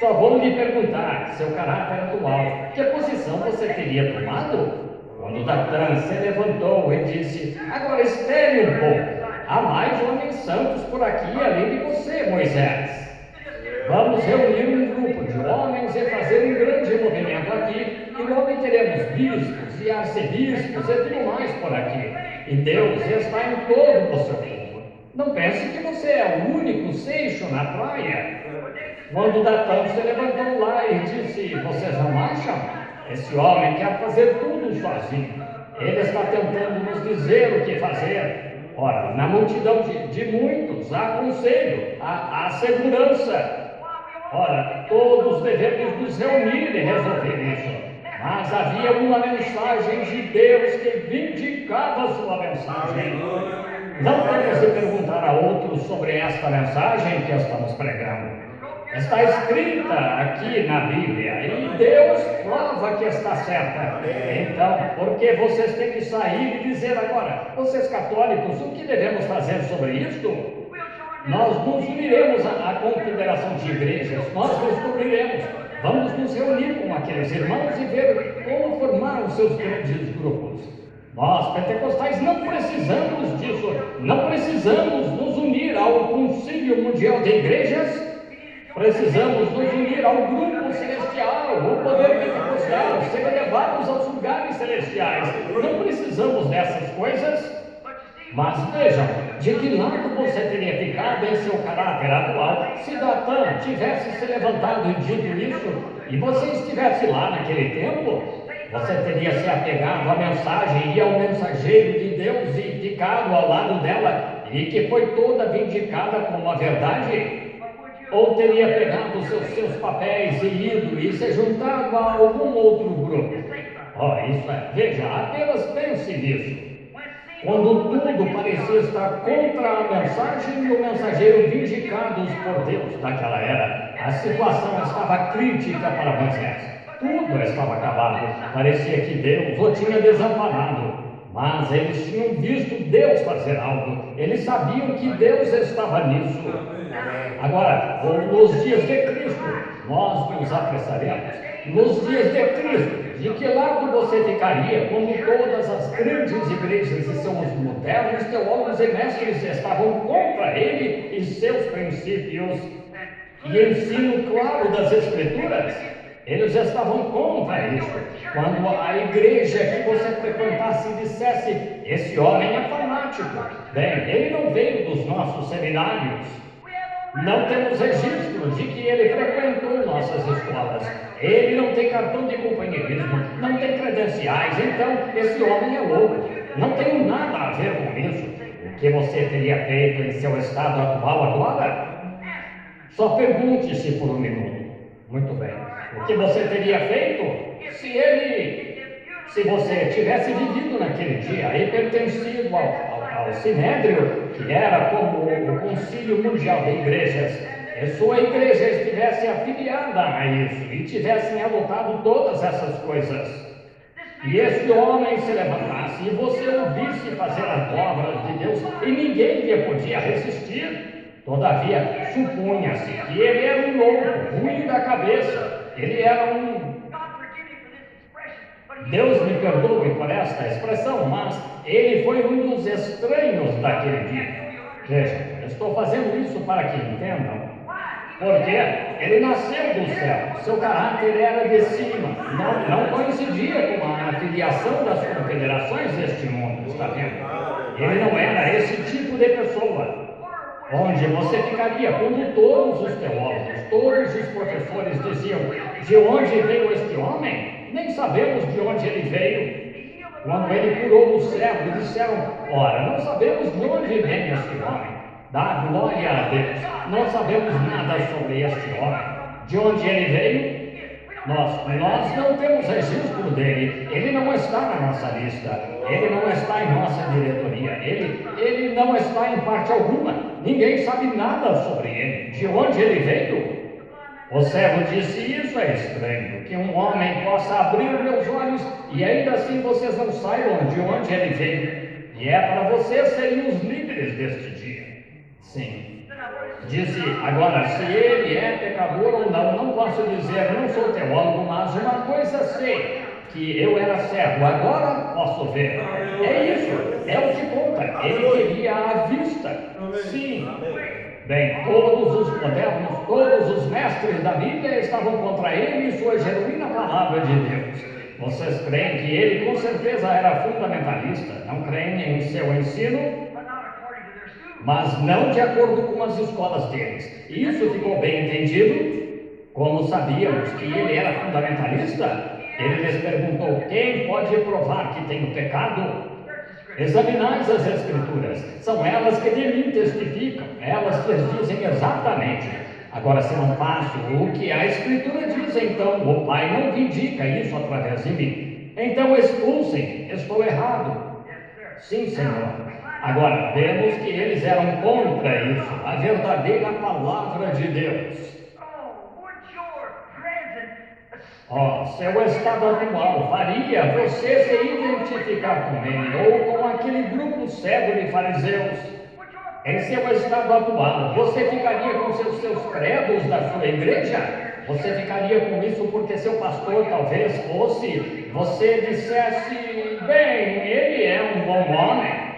Só vou lhe perguntar, seu caráter atual, que posição você teria tomado? Quando Datã se levantou e disse: agora espere um pouco, há mais homens santos por aqui além de você, Moisés. Vamos reunir um grupo de homens e fazer um grande movimento aqui, e logo teremos bispos e arcebispos e tudo mais por aqui. E Deus está em todo o seu povo. Não pense que você é o único seixo na praia. Quando Datã se levantou lá e disse: vocês não acham? Esse homem quer fazer tudo sozinho. Ele está tentando nos dizer o que fazer. Ora, na multidão de muitos há conselho, há segurança. Ora, todos devemos nos reunir e resolver isso. Mas havia uma mensagem de Deus que vindicava sua mensagem. Não temos de perguntar a outros sobre esta mensagem que estamos pregando. Está escrita aqui na Bíblia e Deus prova que está certa. Então, por que vocês têm que sair e dizer agora: vocês católicos, o que devemos fazer sobre isto? Nós nos uniremos à confederação de igrejas, nós descobriremos. Vamos nos reunir com aqueles irmãos e ver como formar os seus grandes grupos. Nós, pentecostais, não precisamos disso. Não precisamos nos unir ao Concílio Mundial de Igrejas. Precisamos nos unir ao grupo celestial, o poder pentecostal, ser levados aos lugares celestiais. Não precisamos dessas coisas. Mas vejam, de que lado você teria ficado em seu caráter atual se Datã tivesse se levantado e dito isso e você estivesse lá naquele tempo? Você teria se apegado à mensagem e ao mensageiro de Deus e ficado ao lado dela e que foi toda vindicada como a verdade? Ou teria pegado seus papéis e ido e se juntado a algum outro grupo? Isso é, veja, apenas pense nisso. Quando tudo parecia estar contra a mensagem e o mensageiro vindicados por Deus daquela era, a situação estava crítica para Moisés. Tudo estava acabado. Parecia que Deus o tinha desamparado. Mas eles tinham visto Deus fazer algo. Eles sabiam que Deus estava nisso. Agora, nos dias de Cristo, nós nos apressaremos. Nos dias de Cristo, de que lado você ficaria quando todas as grandes igrejas e seus modernos teólogos e mestres estavam contra ele e seus princípios e ensino claro das Escrituras? Eles estavam contra isso. Quando a igreja que você frequentasse dissesse: esse homem é fanático, bem, ele não veio dos nossos seminários. Não temos registro de que ele frequentou nossas escolas. Ele não tem cartão de companheirismo, não tem credenciais, então esse homem é louco. Não tenho nada a ver com isso. O que você teria feito em seu estado atual agora? Só pergunte-se por um minuto. Muito bem. O que você teria feito se você tivesse vivido naquele dia e pertencido ao Sinédrio, que era como o Concílio Mundial de Igrejas, e sua igreja estivesse afiliada a isso e tivessem adotado todas essas coisas, e esse homem se levantasse e você ouvisse fazer as obras de Deus e ninguém lhe podia resistir, todavia supunha-se que ele era um louco, ruim da cabeça, ele era Deus me perdoe por esta expressão, mas ele foi um dos estranhos daquele dia. Veja, eu estou fazendo isso para que entendam. Porque ele nasceu do céu, seu caráter era de cima, não coincidia com a filiação das confederações deste mundo, está vendo? Ele não era esse tipo de pessoa. Onde você ficaria quando todos os teólogos, todos os professores diziam: de onde veio este homem? Nem sabemos de onde ele veio. Quando ele curou o cego, disseram: ora, não sabemos de onde vem este homem. Dá glória a Deus. Não sabemos nada sobre este homem. De onde ele veio? Nós não temos registro dele. Ele não está na nossa lista. Ele não está em nossa diretoria. Ele não está em parte alguma. Ninguém sabe nada sobre ele. De onde ele veio? O servo disse: isso é estranho, que um homem possa abrir meus olhos e ainda assim vocês não saibam de onde ele veio. E é para vocês serem os líderes deste dia. Sim. Disse: agora, se ele é pecador ou não posso dizer, não sou teólogo, mas uma coisa sei, que eu era cego, agora posso ver. É isso, é o que conta. Ele queria a vista. Sim. Bem, todos os modernos, todos os mestres da Bíblia estavam contra ele e sua genuína palavra de Deus. Vocês creem que ele com certeza era fundamentalista, não creem em seu ensino? Mas não de acordo com as escolas deles. Isso ficou bem entendido? Como sabíamos que ele era fundamentalista, ele lhes perguntou: quem pode provar que tem o pecado? Examinais as Escrituras, são elas que de mim testificam, elas lhes dizem exatamente. Agora, se não faço o que a Escritura diz, então o Pai não vindica isso através de mim. Então expulsem, estou errado. Sim, Senhor. Agora, vemos que eles eram contra isso, a verdadeira palavra de Deus. Seu estado atual faria você se identificar com ele ou com aquele grupo cego de fariseus. Em seu estado atual, você ficaria com seus credos da sua igreja? Você ficaria com isso porque seu pastor talvez fosse, você dissesse: bem, ele é um bom homem.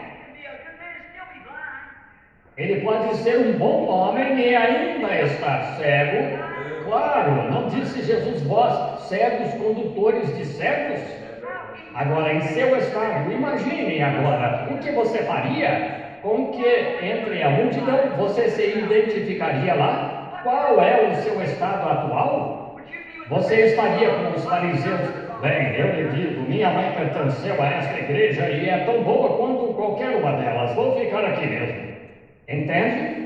Ele pode ser um bom homem e ainda estar cego. Claro, não disse Jesus: vós, cegos condutores de cegos? Agora, em seu estado, imagine agora o que você faria com que entre a multidão você se identificaria lá? Qual é o seu estado atual? Você estaria com os fariseus? Bem, eu lhe digo, minha mãe pertenceu a esta igreja e é tão boa quanto qualquer uma delas. Vou ficar aqui mesmo. Entende?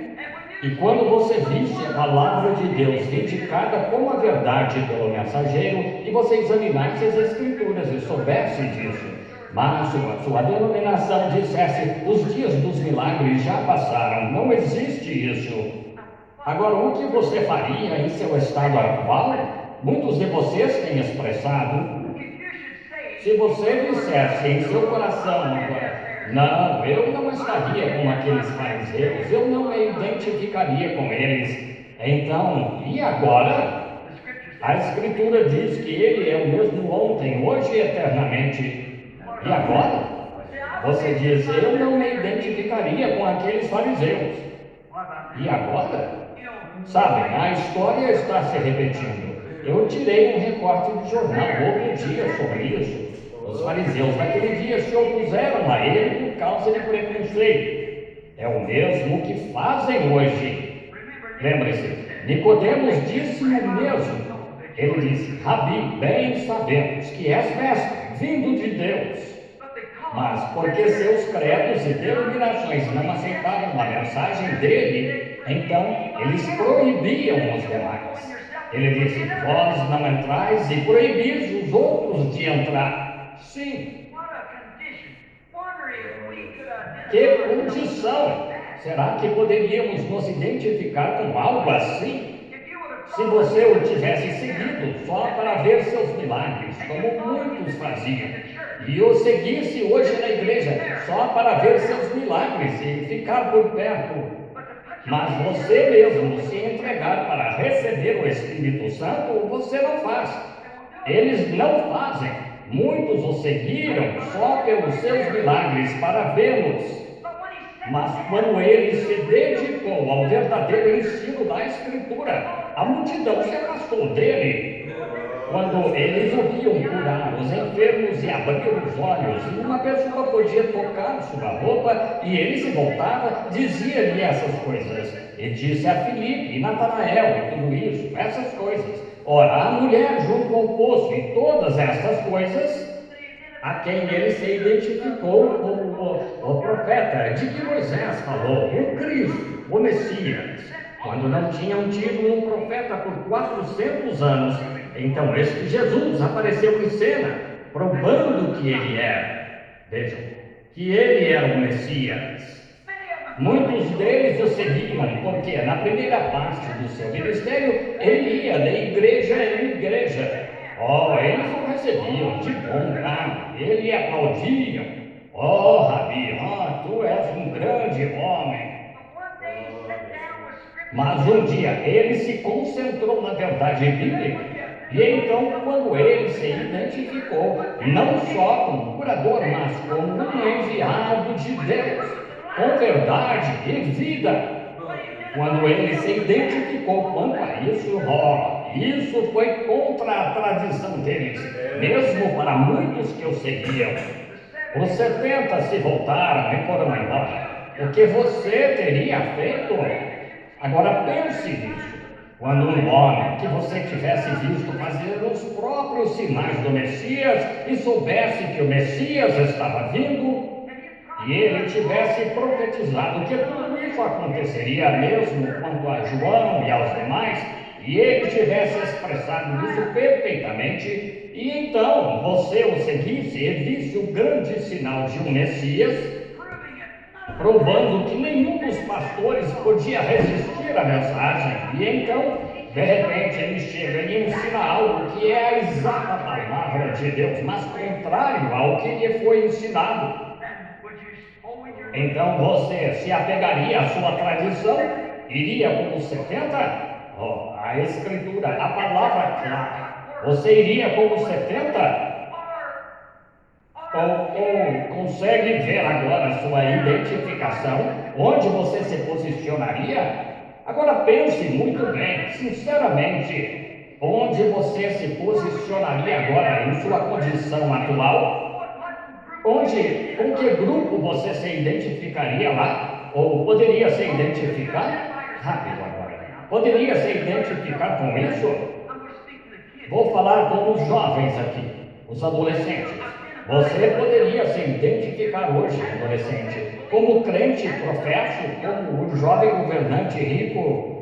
E quando você visse a palavra de Deus vindicada como a verdade pelo mensageiro, e você examinasse as Escrituras e soubesse disso, mas sua denominação dissesse: os dias dos milagres já passaram, não existe isso. Agora, o que você faria em seu estado atual? Muitos de vocês têm expressado. Se você dissesse em seu coração agora: não, eu não estaria com aqueles fariseus, eu não me identificaria com eles. Então, e agora? A Escritura diz que Ele é o mesmo ontem, hoje e eternamente. E agora? Você diz: eu não me identificaria com aqueles fariseus. E agora? Sabem, a história está se repetindo. Eu tirei um recorte de jornal outro dia sobre isso. Os fariseus daquele dia se opuseram a ele por causa de preconceito. É o mesmo que fazem hoje. Lembre-se, Nicodemos disse o mesmo. Ele disse: Rabi, bem sabemos que és mestre, vindo de Deus. Mas porque seus credos e denominações não aceitavam a mensagem dele, então eles proibiam os demais. Ele disse: vós não entrais e proibis os outros de entrar. Sim. Que condição! Será que poderíamos nos identificar com algo assim? Se você o tivesse seguido só para ver seus milagres, como muitos faziam, e o seguisse hoje na igreja só para ver seus milagres e ficar por perto, mas você mesmo se entregar para receber o Espírito Santo, você não faz. Eles não fazem. Muitos o seguiram só pelos seus milagres para vê-los. Mas quando ele se dedicou ao verdadeiro ensino da Escritura, a multidão se afastou dele. Quando eles ouviam curar os enfermos e abrir os olhos, e uma pessoa podia tocar sua roupa, e ele se voltava, dizia-lhe essas coisas. E disse a Filipe e Natanael e tudo isso, essas coisas. Ora, a mulher junto ao poço e todas estas coisas, a quem ele se identificou como o profeta de que Moisés falou, o Cristo, o Messias. Quando não tinham tido um profeta por 400 anos, então este Jesus apareceu em cena, provando que ele era. Vejam, que ele era o Messias. Muitos deles o seguiam, porque na primeira parte do seu ministério, ele ia de igreja em igreja. Eles o recebiam de bom grado, ele aplaudiam. Rabi, tu és um grande homem. Mas um dia ele se concentrou na verdade bíblica, e então quando ele se identificou, não só como curador, mas como um enviado de Deus, com verdade e vida. Quando ele se identificou quanto a isso, isso foi contra a tradição deles, mesmo para muitos que o seguiam. Os 70 se voltaram e foram embora. O que você teria feito? Agora pense nisso. Quando um homem que você tivesse visto fazer os próprios sinais do Messias e soubesse que o Messias estava vindo, e ele tivesse profetizado que tudo isso aconteceria mesmo quanto a João e aos demais, e ele tivesse expressado isso perfeitamente, e então você o seguisse e visse o grande sinal de um Messias, provando que nenhum dos pastores podia resistir à mensagem, e então, de repente, ele chega e ensina algo que é a exata palavra de Deus, mas contrário ao que lhe foi ensinado. Então você se apegaria à sua tradição? Iria como 70? A Escritura, a palavra clara. Você iria como 70? Ou consegue ver agora a sua identificação? Onde você se posicionaria? Agora pense muito bem, sinceramente, onde você se posicionaria agora em sua condição atual? Com que grupo você se identificaria lá? Ou poderia se identificar? Rápido agora. Poderia se identificar com isso? Vou falar com os jovens aqui, os adolescentes. Você poderia se identificar hoje, adolescente, como crente, professo, como o jovem governante rico,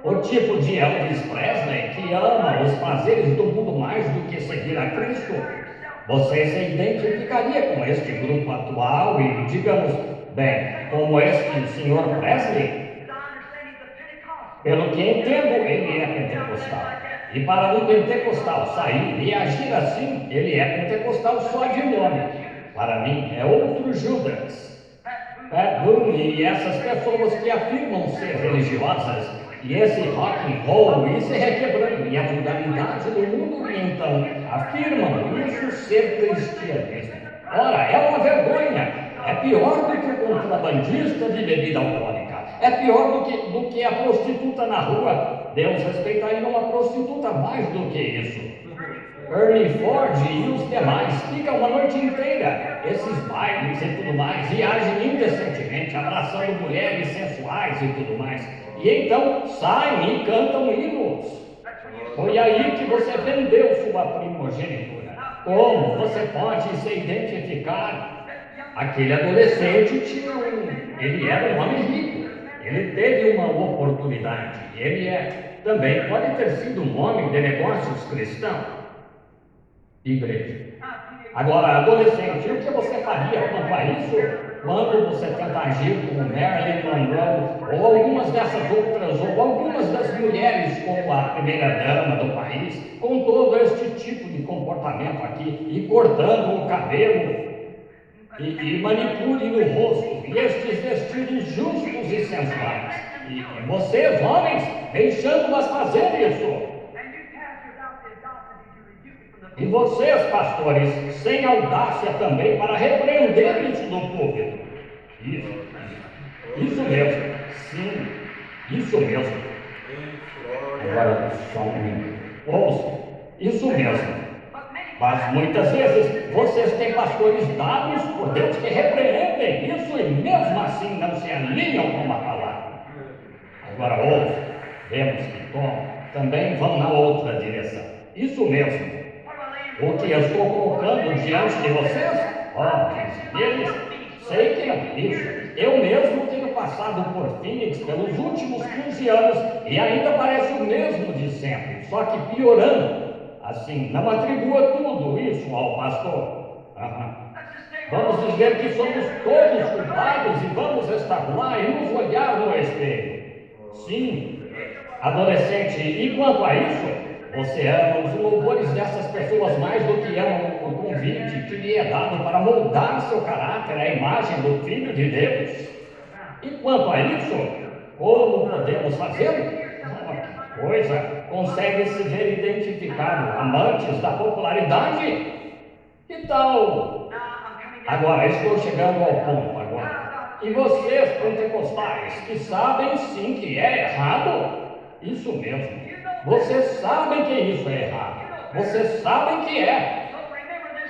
o tipo de Elvis Presley que ama os prazeres do mundo mais do que seguir a Cristo. Você se identificaria com este grupo atual e, digamos, bem, como este senhor Presley? Pelo que entendo, ele é pentecostal. E para um pentecostal sair e agir assim, ele é pentecostal só de nome. Para mim, é outro Judas. Pat Boone e essas pessoas que afirmam ser religiosas, e esse rock and roll, e se requebrando, e a vulgaridade do mundo, e então afirmam isso ser cristianismo. Ora, é uma vergonha. É pior do que o contrabandista de bebida alcoólica. É pior do que a prostituta na rua. Deus respeitaria uma prostituta mais do que isso. Ernie Ford e os demais ficam uma noite inteira, esses bailes e tudo mais, e agem indecentemente, abraçando mulheres sensuais e tudo mais. E então saem e cantam hinos. Foi aí que você vendeu sua primogenitura. Como você pode se identificar? Aquele adolescente ele era um homem rico, ele teve uma oportunidade, ele também pode ter sido um homem de negócios cristão. Igreja. Agora, adolescente, o que você faria quanto a isso quando você tenta agir como Marilyn Monroe ou algumas dessas outras, ou algumas das mulheres como a primeira-dama do país, com todo este tipo de comportamento aqui, e cortando o cabelo, e manicure no rosto, e estes vestidos justos e sensuais, e vocês, homens, deixando-as fazer isso, e vocês, pastores, sem audácia também para repreender isso no púlpito. Isso mesmo, sim, isso mesmo. Agora, só um minuto. Ouça, isso mesmo. Mas muitas vezes vocês têm pastores dados por Deus que repreendem isso e mesmo assim não se alinham com a palavra. Agora ouça, vemos que Tom também vão na outra direção. Isso mesmo. O que eu estou colocando diante de vocês, diz eles, sei que não. Isso. Eu mesmo tenho passado por Phoenix pelos últimos 15 anos e ainda parece o mesmo de sempre, só que piorando. Assim, não atribua tudo isso ao pastor. Vamos dizer que somos todos culpados e vamos estar lá e nos olhar no espelho. Sim, adolescente, e quanto a isso, você ama os louvores dessas pessoas mais do que ama o convite que lhe é dado para moldar seu caráter à imagem do Filho de Deus. E quanto a isso, como podemos fazê-lo? Que coisa, consegue se ver identificado, amantes da popularidade? Que tal? Agora, estou chegando ao ponto agora. E vocês, pentecostais, que sabem sim que é errado? Isso mesmo. Vocês sabem que isso é errado. Vocês sabem que é.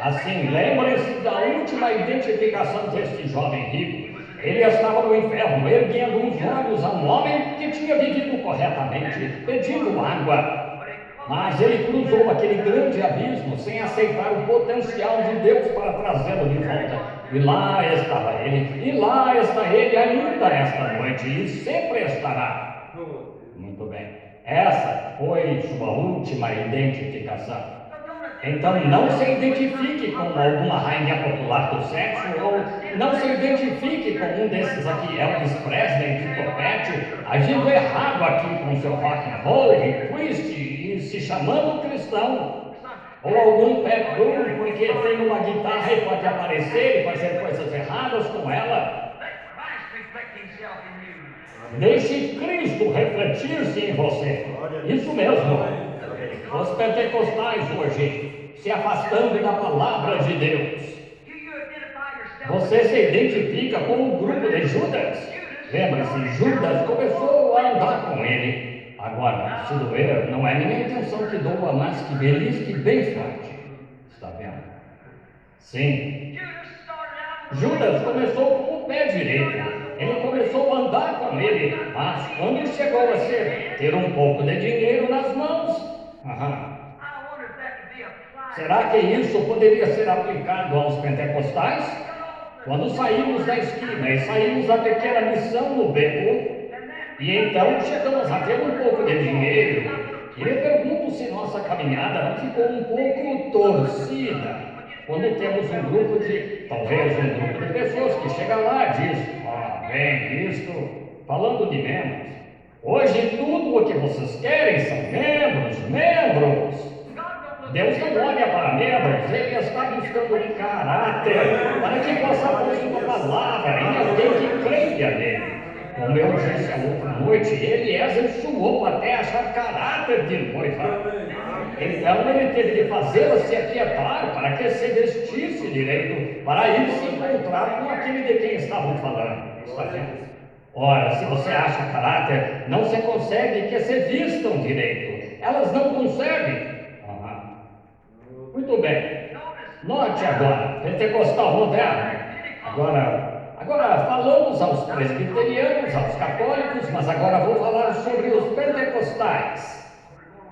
Assim, lembrem-se da última identificação deste jovem rico. Ele estava no inferno, erguendo os olhos a um homem que tinha vivido corretamente, pedindo água. Mas ele cruzou aquele grande abismo sem aceitar o potencial de Deus para trazê-lo de volta. E lá estava ele, e lá está ele ainda esta noite, e sempre estará. Muito bem. Essa foi sua última identificação. Então não se identifique com alguma rainha popular do sexo, ou não se identifique com um desses aqui, Elvis Presley, de topete, agindo errado aqui com seu rock and roll e twist e se chamando cristão. Ou algum Pat Boone porque tem uma guitarra e pode aparecer e fazer coisas erradas com ela. Deixe Cristo refletir-se em você. Isso mesmo. Os pentecostais hoje se afastando da palavra de Deus. Você se identifica com o grupo de Judas? Lembra-se, Judas começou a andar com ele. Agora, se doer, não é minha intenção que doa, mas que belisque bem forte. Está vendo? Sim. Judas começou com o pé direito. Ele começou a andar com ele, mas quando chegou a ter um pouco de dinheiro nas mãos, será que isso poderia ser aplicado aos pentecostais? Quando saímos da esquina e saímos da pequena missão no beco, e então chegamos a ter um pouco de dinheiro, e me pergunto se nossa caminhada não ficou um pouco torcida. Quando temos um grupo talvez um grupo de pessoas que chega lá e diz, bem, isto, falando de membros, hoje tudo o que vocês querem são membros. Deus não olha para membros, Ele está buscando caráter, para que possa pôr sua palavra em alguém que creia nele. Como eu disse a outra noite, Eliezer suou até achar caráter de noiva. Então ele teve de fazê-la se aquietar para que se vestisse direito, para ir se encontrar com aquele de quem estavam falando. Está vendo? Ora, se você acha caráter, não se consegue que se vistam direito. Elas não conseguem. Muito bem. Note agora, pentecostal moderno. Agora falamos aos presbiterianos, aos católicos, mas agora vou falar sobre os pentecostais.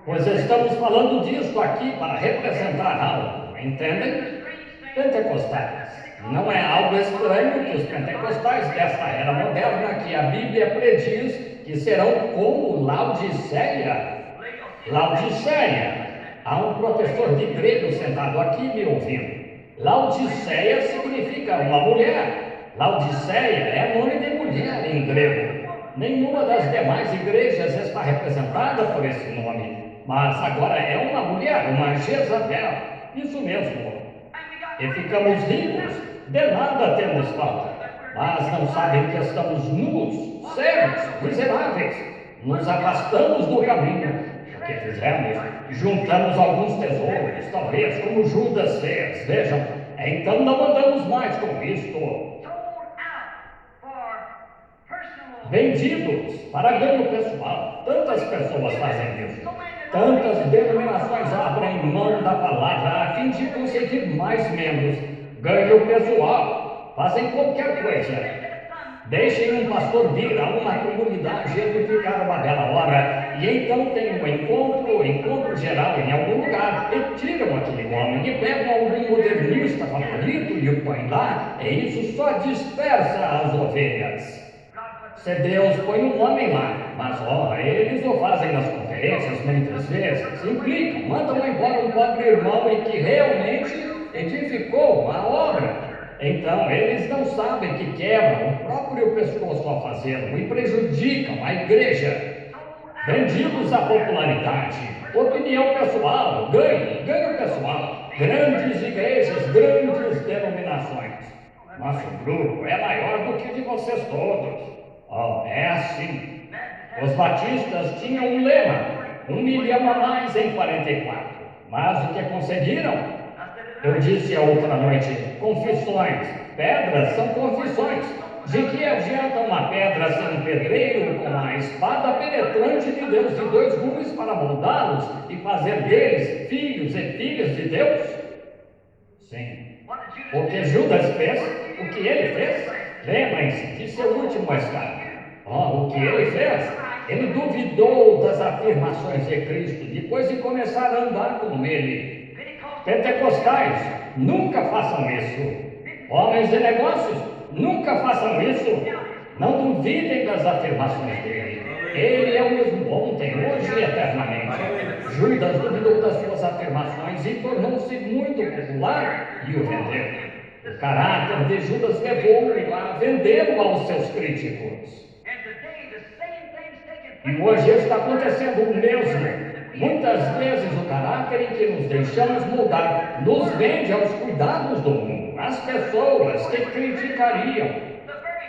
Pois estamos falando disso aqui para representar algo, entendem? Pentecostais. Não é algo estranho que os pentecostais desta era moderna, que a Bíblia prediz que serão como Laodiceia. Há um professor de grego sentado aqui me ouvindo. Laodiceia significa uma mulher. Laodiceia é nome de mulher em grego. Nenhuma das demais igrejas está representada por esse nome. Mas agora é uma mulher, uma Jezabel. Isso mesmo. E ficamos ricos, de nada temos falta. Mas não sabem que estamos nus, cegos, miseráveis. Nos afastamos do caminho. O que fizemos? Juntamos alguns tesouros, talvez como Judas fez. Vejam, então não andamos mais com isto. Vendidos para ganho pessoal. Tantas pessoas fazem isso. Tantas denominações abrem mão da palavra a fim de conseguir mais membros. Ganho pessoal. Fazem qualquer coisa. Deixem um pastor vir a uma comunidade edificar uma bela hora, e então tem um encontro geral em algum lugar, e tiram aquele homem e pegam algum modernista favorito e o põem lá, e isso só dispersa as ovelhas. Se Deus põe um homem lá, mas eles o fazem nas conferências muitas vezes, implicam, mandam embora um pobre irmão e que realmente edificou a obra. Então, eles não sabem que quebram o próprio pescoço ao fazê-lo e prejudicam a igreja. Vendidos à popularidade, opinião pessoal, ganho pessoal, grandes igrejas, grandes denominações. Nosso grupo é maior do que de vocês todos. É assim. Os batistas tinham um lema, 1 milhão a mais em 44. Mas o que conseguiram? Eu disse a outra noite, confissões. Pedras são confissões. De que adianta uma pedra ser um pedreiro com a espada penetrante de Deus de 2 gumes para moldá-los e fazer deles filhos e filhas de Deus? Sim. O que Judas fez, o que ele fez, lembrem-se de seu último estado. O que ele fez? Ele duvidou das afirmações de Cristo depois de começar a andar com ele. Pentecostais, nunca façam isso. Homens de negócios, nunca façam isso. Não duvidem das afirmações dele. Ele é o mesmo ontem, hoje e eternamente. Judas duvidou das suas afirmações e tornou-se muito popular e o vendeu. O caráter de Judas levou-o a vendê-lo aos seus críticos. E hoje está acontecendo o mesmo. Muitas vezes o caráter em que nos deixamos mudar nos vende aos cuidados do mundo, às pessoas que criticariam.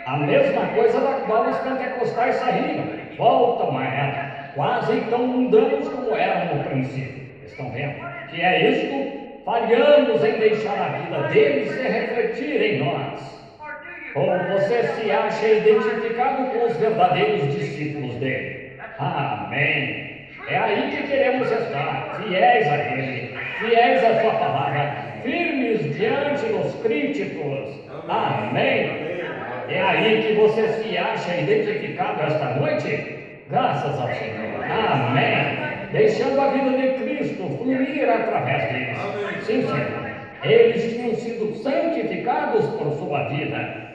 A mesma coisa da qual os pentecostais saíram, voltam a ela, quase tão mundanos como eram no princípio. Estão vendo? Que é isto? Falhamos em deixar a vida deles se refletir em nós. Ou você se acha identificado com os verdadeiros discípulos dele? Amém. É aí que queremos estar, fiéis a Ele, fiéis à Sua palavra, firmes diante dos críticos. Amém. É aí que você se acha identificado esta noite? Graças ao Senhor. Amém. Deixando a vida de Cristo fluir através deles. Sim, Senhor. Eles tinham sido santificados por sua vida.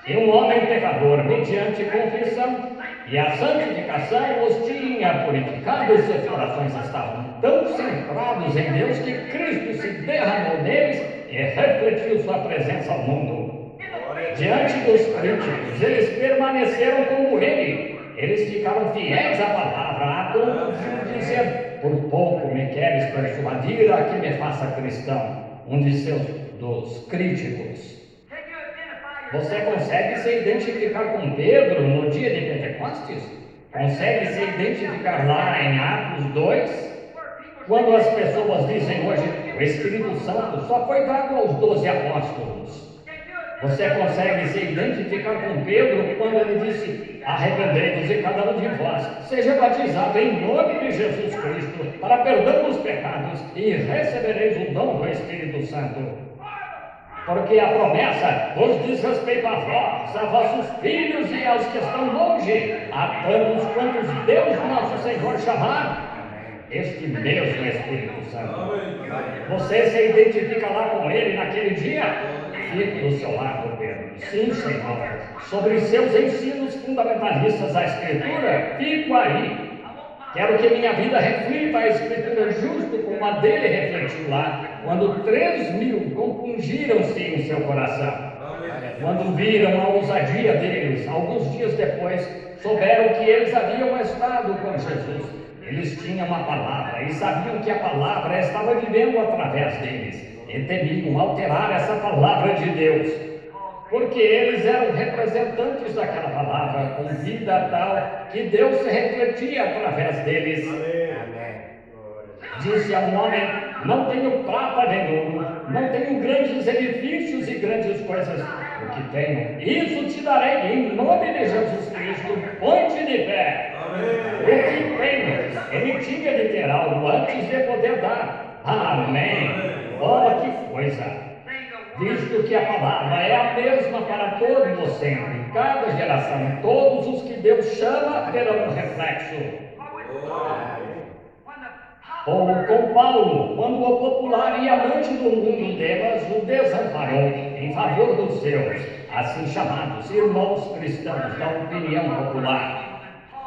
E um homem pecador, mediante confissão e a santificação, os tinha purificado, e seus corações estavam tão centrados em Deus que Cristo se derramou neles e refletiu sua presença ao mundo. Diante dos críticos, eles permaneceram como Ele. Eles ficaram fiéis à palavra, a ponto de dizer: por pouco me queres persuadir a que me faça cristão. Um de seus dos críticos. Você consegue se identificar com Pedro no dia de Pentecostes? Consegue se identificar lá em Atos 2? Quando as pessoas dizem hoje, o Espírito Santo só foi dado aos 12 apóstolos. Você consegue se identificar com Pedro quando ele disse: arrependei-vos e cada um de vós seja batizado em nome de Jesus Cristo para perdão dos pecados e recebereis o dom do Espírito Santo. Porque a promessa vos diz respeito a vós, a vossos filhos e aos que estão longe, a tantos quantos Deus nosso Senhor chamar. Este mesmo Espírito Santo. Você se identifica lá com Ele naquele dia? Fique do seu lado, Pedro. Sim, Senhor. Sobre seus ensinos fundamentalistas à Escritura, fico aí. Quero que minha vida reflita a Escritura justo como a dele refletiu lá, quando 3.000 compungiram-se em seu coração. Quando viram a ousadia deles, alguns dias depois, souberam que eles haviam estado com Jesus. Eles tinham a palavra e sabiam que a palavra estava vivendo através deles. E temiam alterar essa palavra de Deus, porque eles eram representantes daquela palavra, com vida tal que Deus se refletia através deles. Disse a um homem: não tenho prata nenhuma, não tenho grandes edifícios e grandes coisas. O que tenho, isso te darei em nome de Jesus Cristo. Põe-te de pé. O que tenho, ele tinha de ter algo antes de poder dar. Amém. Oh, que coisa! Visto que a palavra é a mesma para todos os sempre, cada geração, todos os que Deus chama terão um reflexo. Ou com Paulo, quando o popular e amante do mundo Demas o desamparou em favor dos seus, assim chamados irmãos cristãos da opinião popular.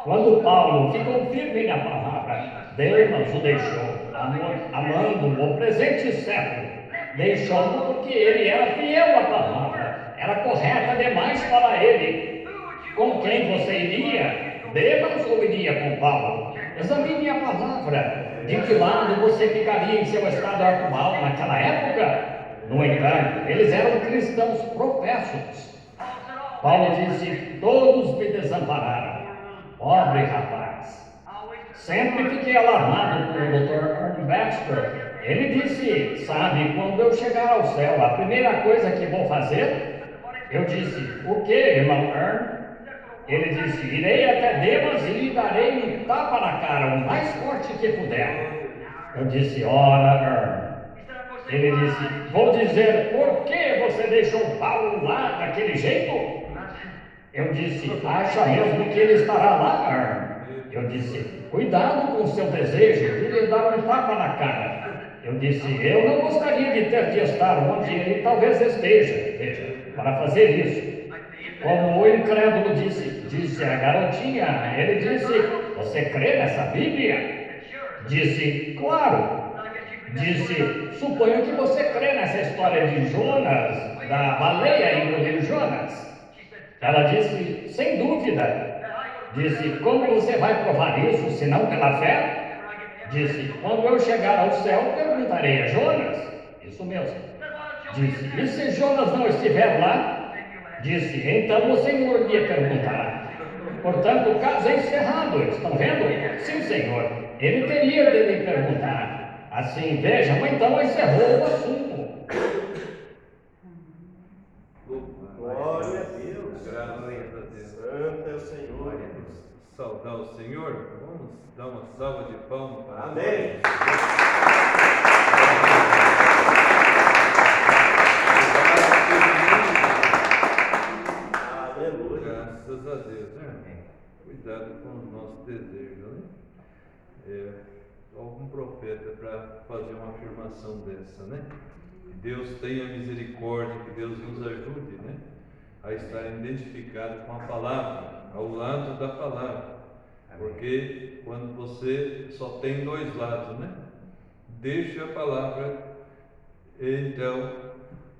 Quando Paulo ficou firme na palavra, Demas o deixou, amando o presente século. Deixou-o porque ele era fiel à palavra, era correta demais para ele. Com quem você iria? Demas ou iria com Paulo? Examine a palavra. De que lado você ficaria em seu estado atual naquela época? No entanto, eles eram cristãos professos. Paulo disse: todos me desampararam. Pobre rapaz. Sempre fiquei alarmado com o Dr. Ernie Baxter. Ele disse: sabe, quando eu chegar ao céu, a primeira coisa que vou fazer? Eu disse: o que, irmão Ernie? Ele disse: irei até Demas e lhe darei um tapa na cara, o mais forte que puder. Eu disse: ora, Ernie. Ele disse: vou dizer, por que você deixou Paulo lá daquele jeito? Eu disse: acha mesmo que ele estará lá, Ernie? Eu disse: cuidado com seu desejo de lhe dar um tapa na cara. Eu disse: eu não gostaria de ter de estar onde ele talvez esteja, veja, para fazer isso. Como o incrédulo disse a garotinha, ele disse: você crê nessa Bíblia? Disse: claro. Disse: suponho que você crê nessa história de Jonas, da baleia engolir Jonas. Ela disse: sem dúvida. Disse: como você vai provar isso, se não pela fé? Disse: quando eu chegar ao céu, perguntarei a Jonas. Isso mesmo. Disse: e se Jonas não estiver lá? Disse: então o Senhor lhe perguntará. Portanto, o caso é encerrado, estão vendo? Sim, Senhor. Ele teria de lhe perguntar. Assim, vejam, então encerrou o assunto. Glória a Deus. Graças a Deus. Santo é o Senhor. saudar o Senhor? Vamos dar uma salva de palmas para Ele. Amém. Aleluia. Graças a Deus, né? Cuidado com os nossos desejos, né? Algum profeta para fazer uma afirmação dessa, né? Que Deus tenha misericórdia, que Deus nos ajude, né? A estar identificado com a palavra, ao lado da palavra. Porque quando você só tem dois lados, né? Deixa a palavra, então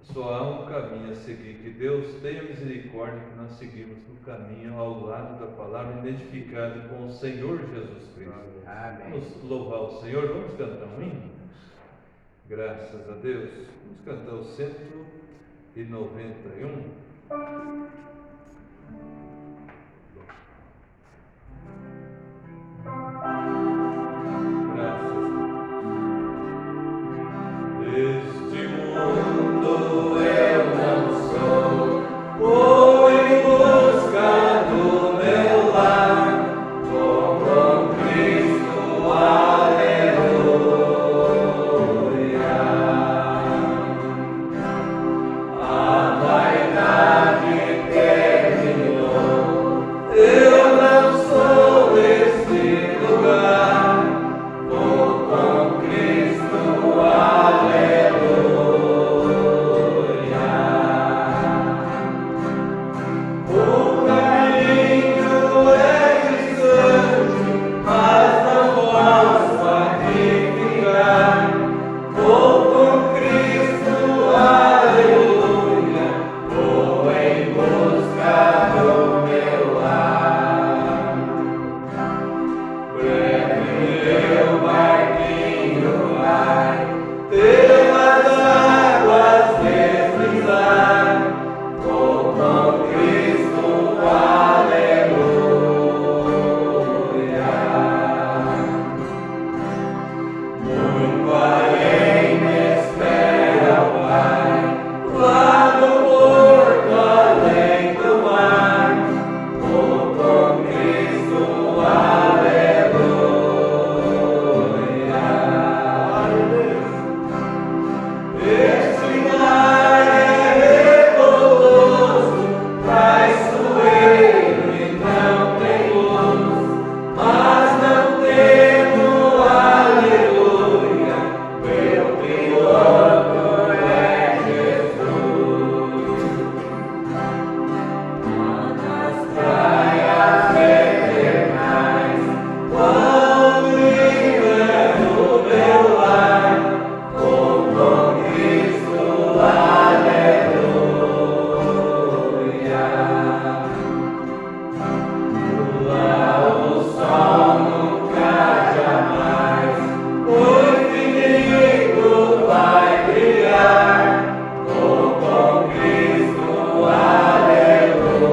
só há um caminho a seguir. Que Deus tenha misericórdia que nós seguimos no caminho ao lado da palavra, identificado com o Senhor Jesus Cristo. Amém. Vamos louvar o Senhor, vamos cantar um hino? Graças a Deus. Vamos cantar o 191. Este mundo eu não sou, vou em busca do meu lar, com Cristo, aleluia. A vaidade terminou, eu não sou deste lugar, vou com Cristo, aleluia. O caminho é distante, mas não posso aqui ficar. Vou com Cristo, aleluia. Vou em busca do meu lar. Breve meu barquinho vai pelas águas deslizar. Vou com Cristo, aleluia. Muito além me espera o Pai, lá no porto, além do mar. Vou com Cristo, aleluia. Este mar é repouso, traiçoeiro e não tem luz, mas não temo, aleluia, meu piloto é Jesus. Nas praias eternais, quando viver no meu lar, vou com Cristo, aleluia. Lá o sol nunca jamais, o infinito vai brilhar. Vou com Cristo, aleluia.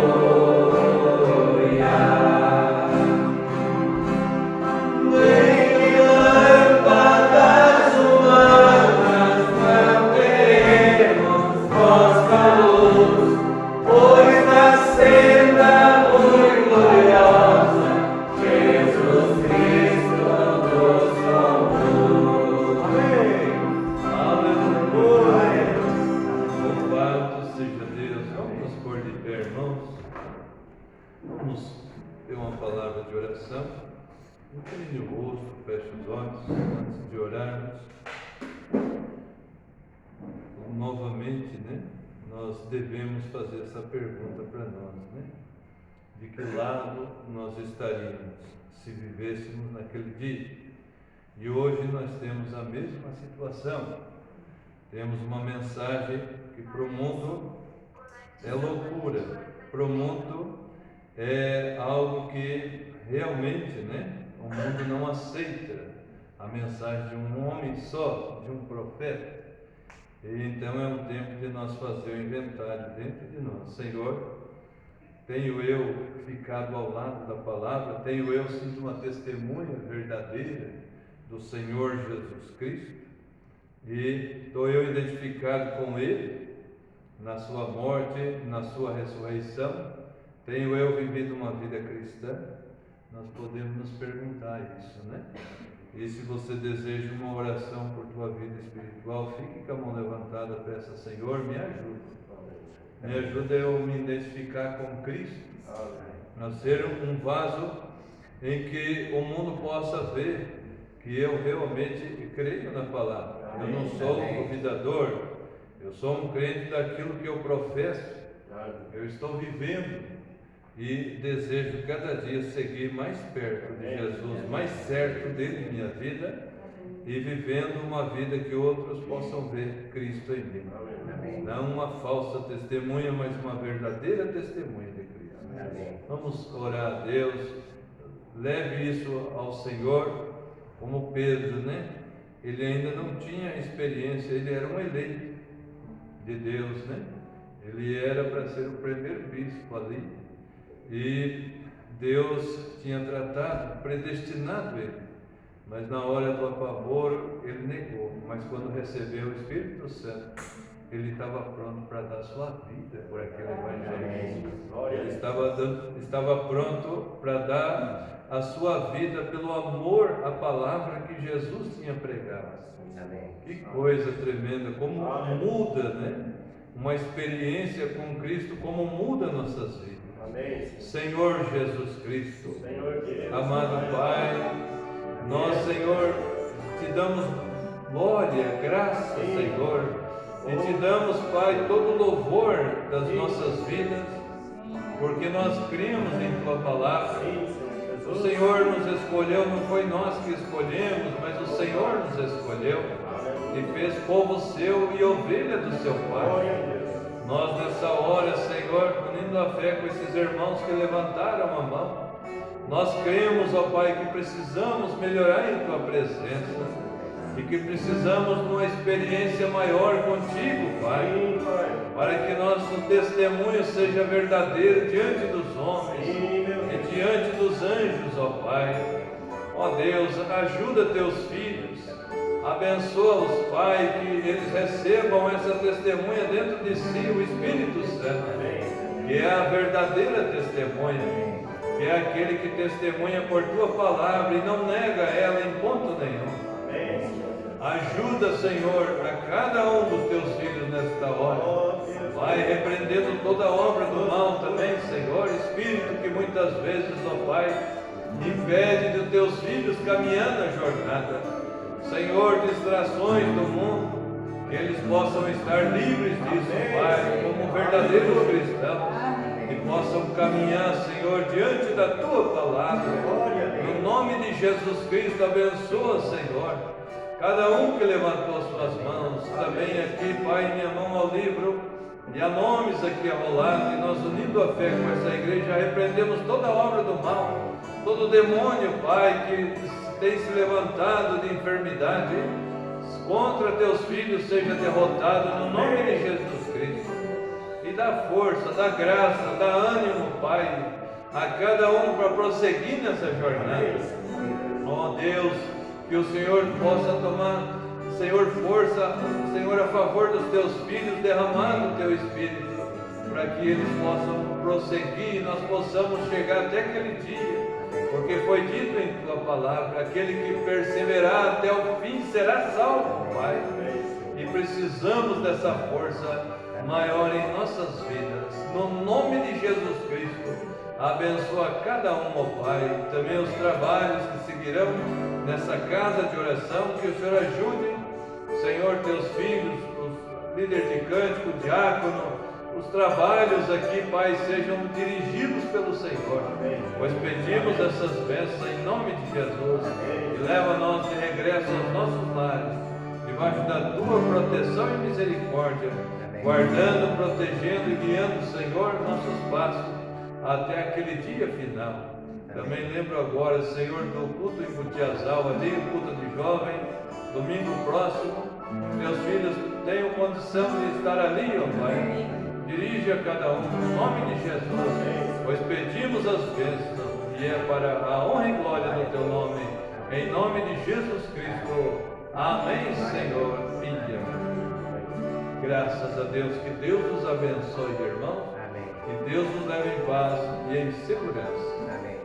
Nem lâmpadas humanas não teremos vossa luz, pois na senda muito gloriosa Jesus Cristo nos conduz. Amém. Aleluia. Louvado seja Deus. Vamos nos pôr de pé, irmãos. Vamos ter uma palavra de oração. Incline o rosto, feche os olhos antes de orarmos. Novamente, né? Nós devemos fazer essa pergunta para nós, né? De que lado nós estaríamos se vivêssemos naquele dia? E hoje nós temos a mesma situação. Temos uma mensagem que para o mundo é loucura, para o mundo é algo que realmente, né? O mundo não aceita a mensagem de um homem só, de um profeta. E então é um tempo de nós fazer o inventário dentro de nós. Senhor, tenho eu ficado ao lado da palavra? Tenho eu sido uma testemunha verdadeira do Senhor Jesus Cristo? E estou eu identificado com Ele na sua morte, na sua ressurreição? Tenho eu vivido uma vida cristã? nós podemos nos perguntar isso, né? E se você deseja uma oração por tua vida espiritual, fique com a mão levantada, peça: Senhor, me ajuda. Me ajuda eu me identificar com Cristo, a ser um vaso em que o mundo possa ver que eu realmente creio na palavra. Eu não sou um duvidador, eu sou um crente daquilo que eu professo. Eu estou vivendo e desejo cada dia seguir mais perto de Jesus, mais certo dele em minha vida, e vivendo uma vida que outros possam ver Cristo em mim. Não uma falsa testemunha, mas uma verdadeira testemunha de Cristo. Vamos orar a Deus. Leve isso ao Senhor, como Pedro, né? Ele ainda não tinha experiência, ele era um eleito de Deus, né? Ele era para ser o primeiro bispo ali, e Deus tinha tratado, predestinado ele, mas na hora do apavoro ele negou. Mas quando recebeu o Espírito Santo, ele estava pronto para dar sua vida por aquele evangelho. Ele estava pronto para dar a sua vida pelo amor à palavra que Jesus tinha pregado. Que coisa tremenda, como muda, né? Uma experiência com Cristo, como muda nossas vidas. Senhor Jesus Cristo, amado Pai, nós, Senhor, te damos glória, graça, Senhor, e te damos, Pai, todo o louvor das nossas vidas, porque nós cremos em Tua palavra. O Senhor nos escolheu, não foi nós que escolhemos, mas o Senhor nos escolheu e fez povo seu e ovelha do seu Pai. Nós nessa hora, Senhor, unindo a fé com esses irmãos que levantaram a mão, nós cremos, ó Pai, que precisamos melhorar em Tua presença e que precisamos de uma experiência maior contigo, Pai, para que nosso testemunho seja verdadeiro diante dos homens e diante dos anjos, ó Pai. Ó Deus, ajuda Teus filhos, abençoa-os, Pai, que eles recebam essa testemunha dentro de si, o Espírito Santo, que é a verdadeira testemunha, que é aquele que testemunha por Tua palavra e não nega ela em ponto nenhum. Ajuda, Senhor, a cada um dos Teus filhos nesta hora. Vai repreendendo toda obra do mal também, Senhor, Espírito que muitas vezes, ó Pai, impede de Teus filhos caminhar na jornada. Senhor, distrações do mundo, que eles possam estar livres disso, Pai, como verdadeiros cristãos, e possam caminhar, Senhor, diante da Tua palavra. No nome de Jesus Cristo, abençoa, Senhor, cada um que levantou suas mãos. Também aqui, Pai, minha mão ao livro, e há nomes aqui arrolados, e nós, unindo a fé com essa igreja, repreendemos toda a obra do mal, todo demônio, Pai, que tem se levantado de enfermidade contra Teus filhos, seja derrotado no nome de Jesus Cristo. E dá força, dá graça, dá ânimo, Pai, a cada um para prosseguir nessa jornada. Ó Deus, que o Senhor possa tomar, Senhor, força, Senhor, a favor dos Teus filhos, derramando o Teu Espírito, para que eles possam prosseguir e nós possamos chegar até aquele dia, porque foi dito em Tua palavra: aquele que perseverar até o fim será salvo, Pai. E precisamos dessa força maior em nossas vidas. No nome de Jesus Cristo, abençoa cada um, ó Pai, também os trabalhos que seguirão nessa casa de oração, que o Senhor ajude, Senhor, Teus filhos, os líderes de cântico, o diácono, os trabalhos aqui, Pai, sejam dirigidos pelo Senhor, pois pedimos essas bênçãos em nome de Jesus, e leva-nos de regresso aos nossos lares, debaixo da Tua proteção e misericórdia, guardando, protegendo e guiando, Senhor, nossos passos, até aquele dia final. Também lembro agora, Senhor, do culto em Butiazal ali, o culto de jovem, domingo próximo. Meus filhos tenham condição de estar ali, ó Pai. Dirige a cada um, no nome de Jesus, pois pedimos as bênçãos, e é para a honra e glória do Teu nome, em nome de Jesus Cristo. Amém, Senhor, e amém. Graças a Deus, que Deus nos abençoe, irmãos. Que Deus nos leve em paz e em segurança. Amém.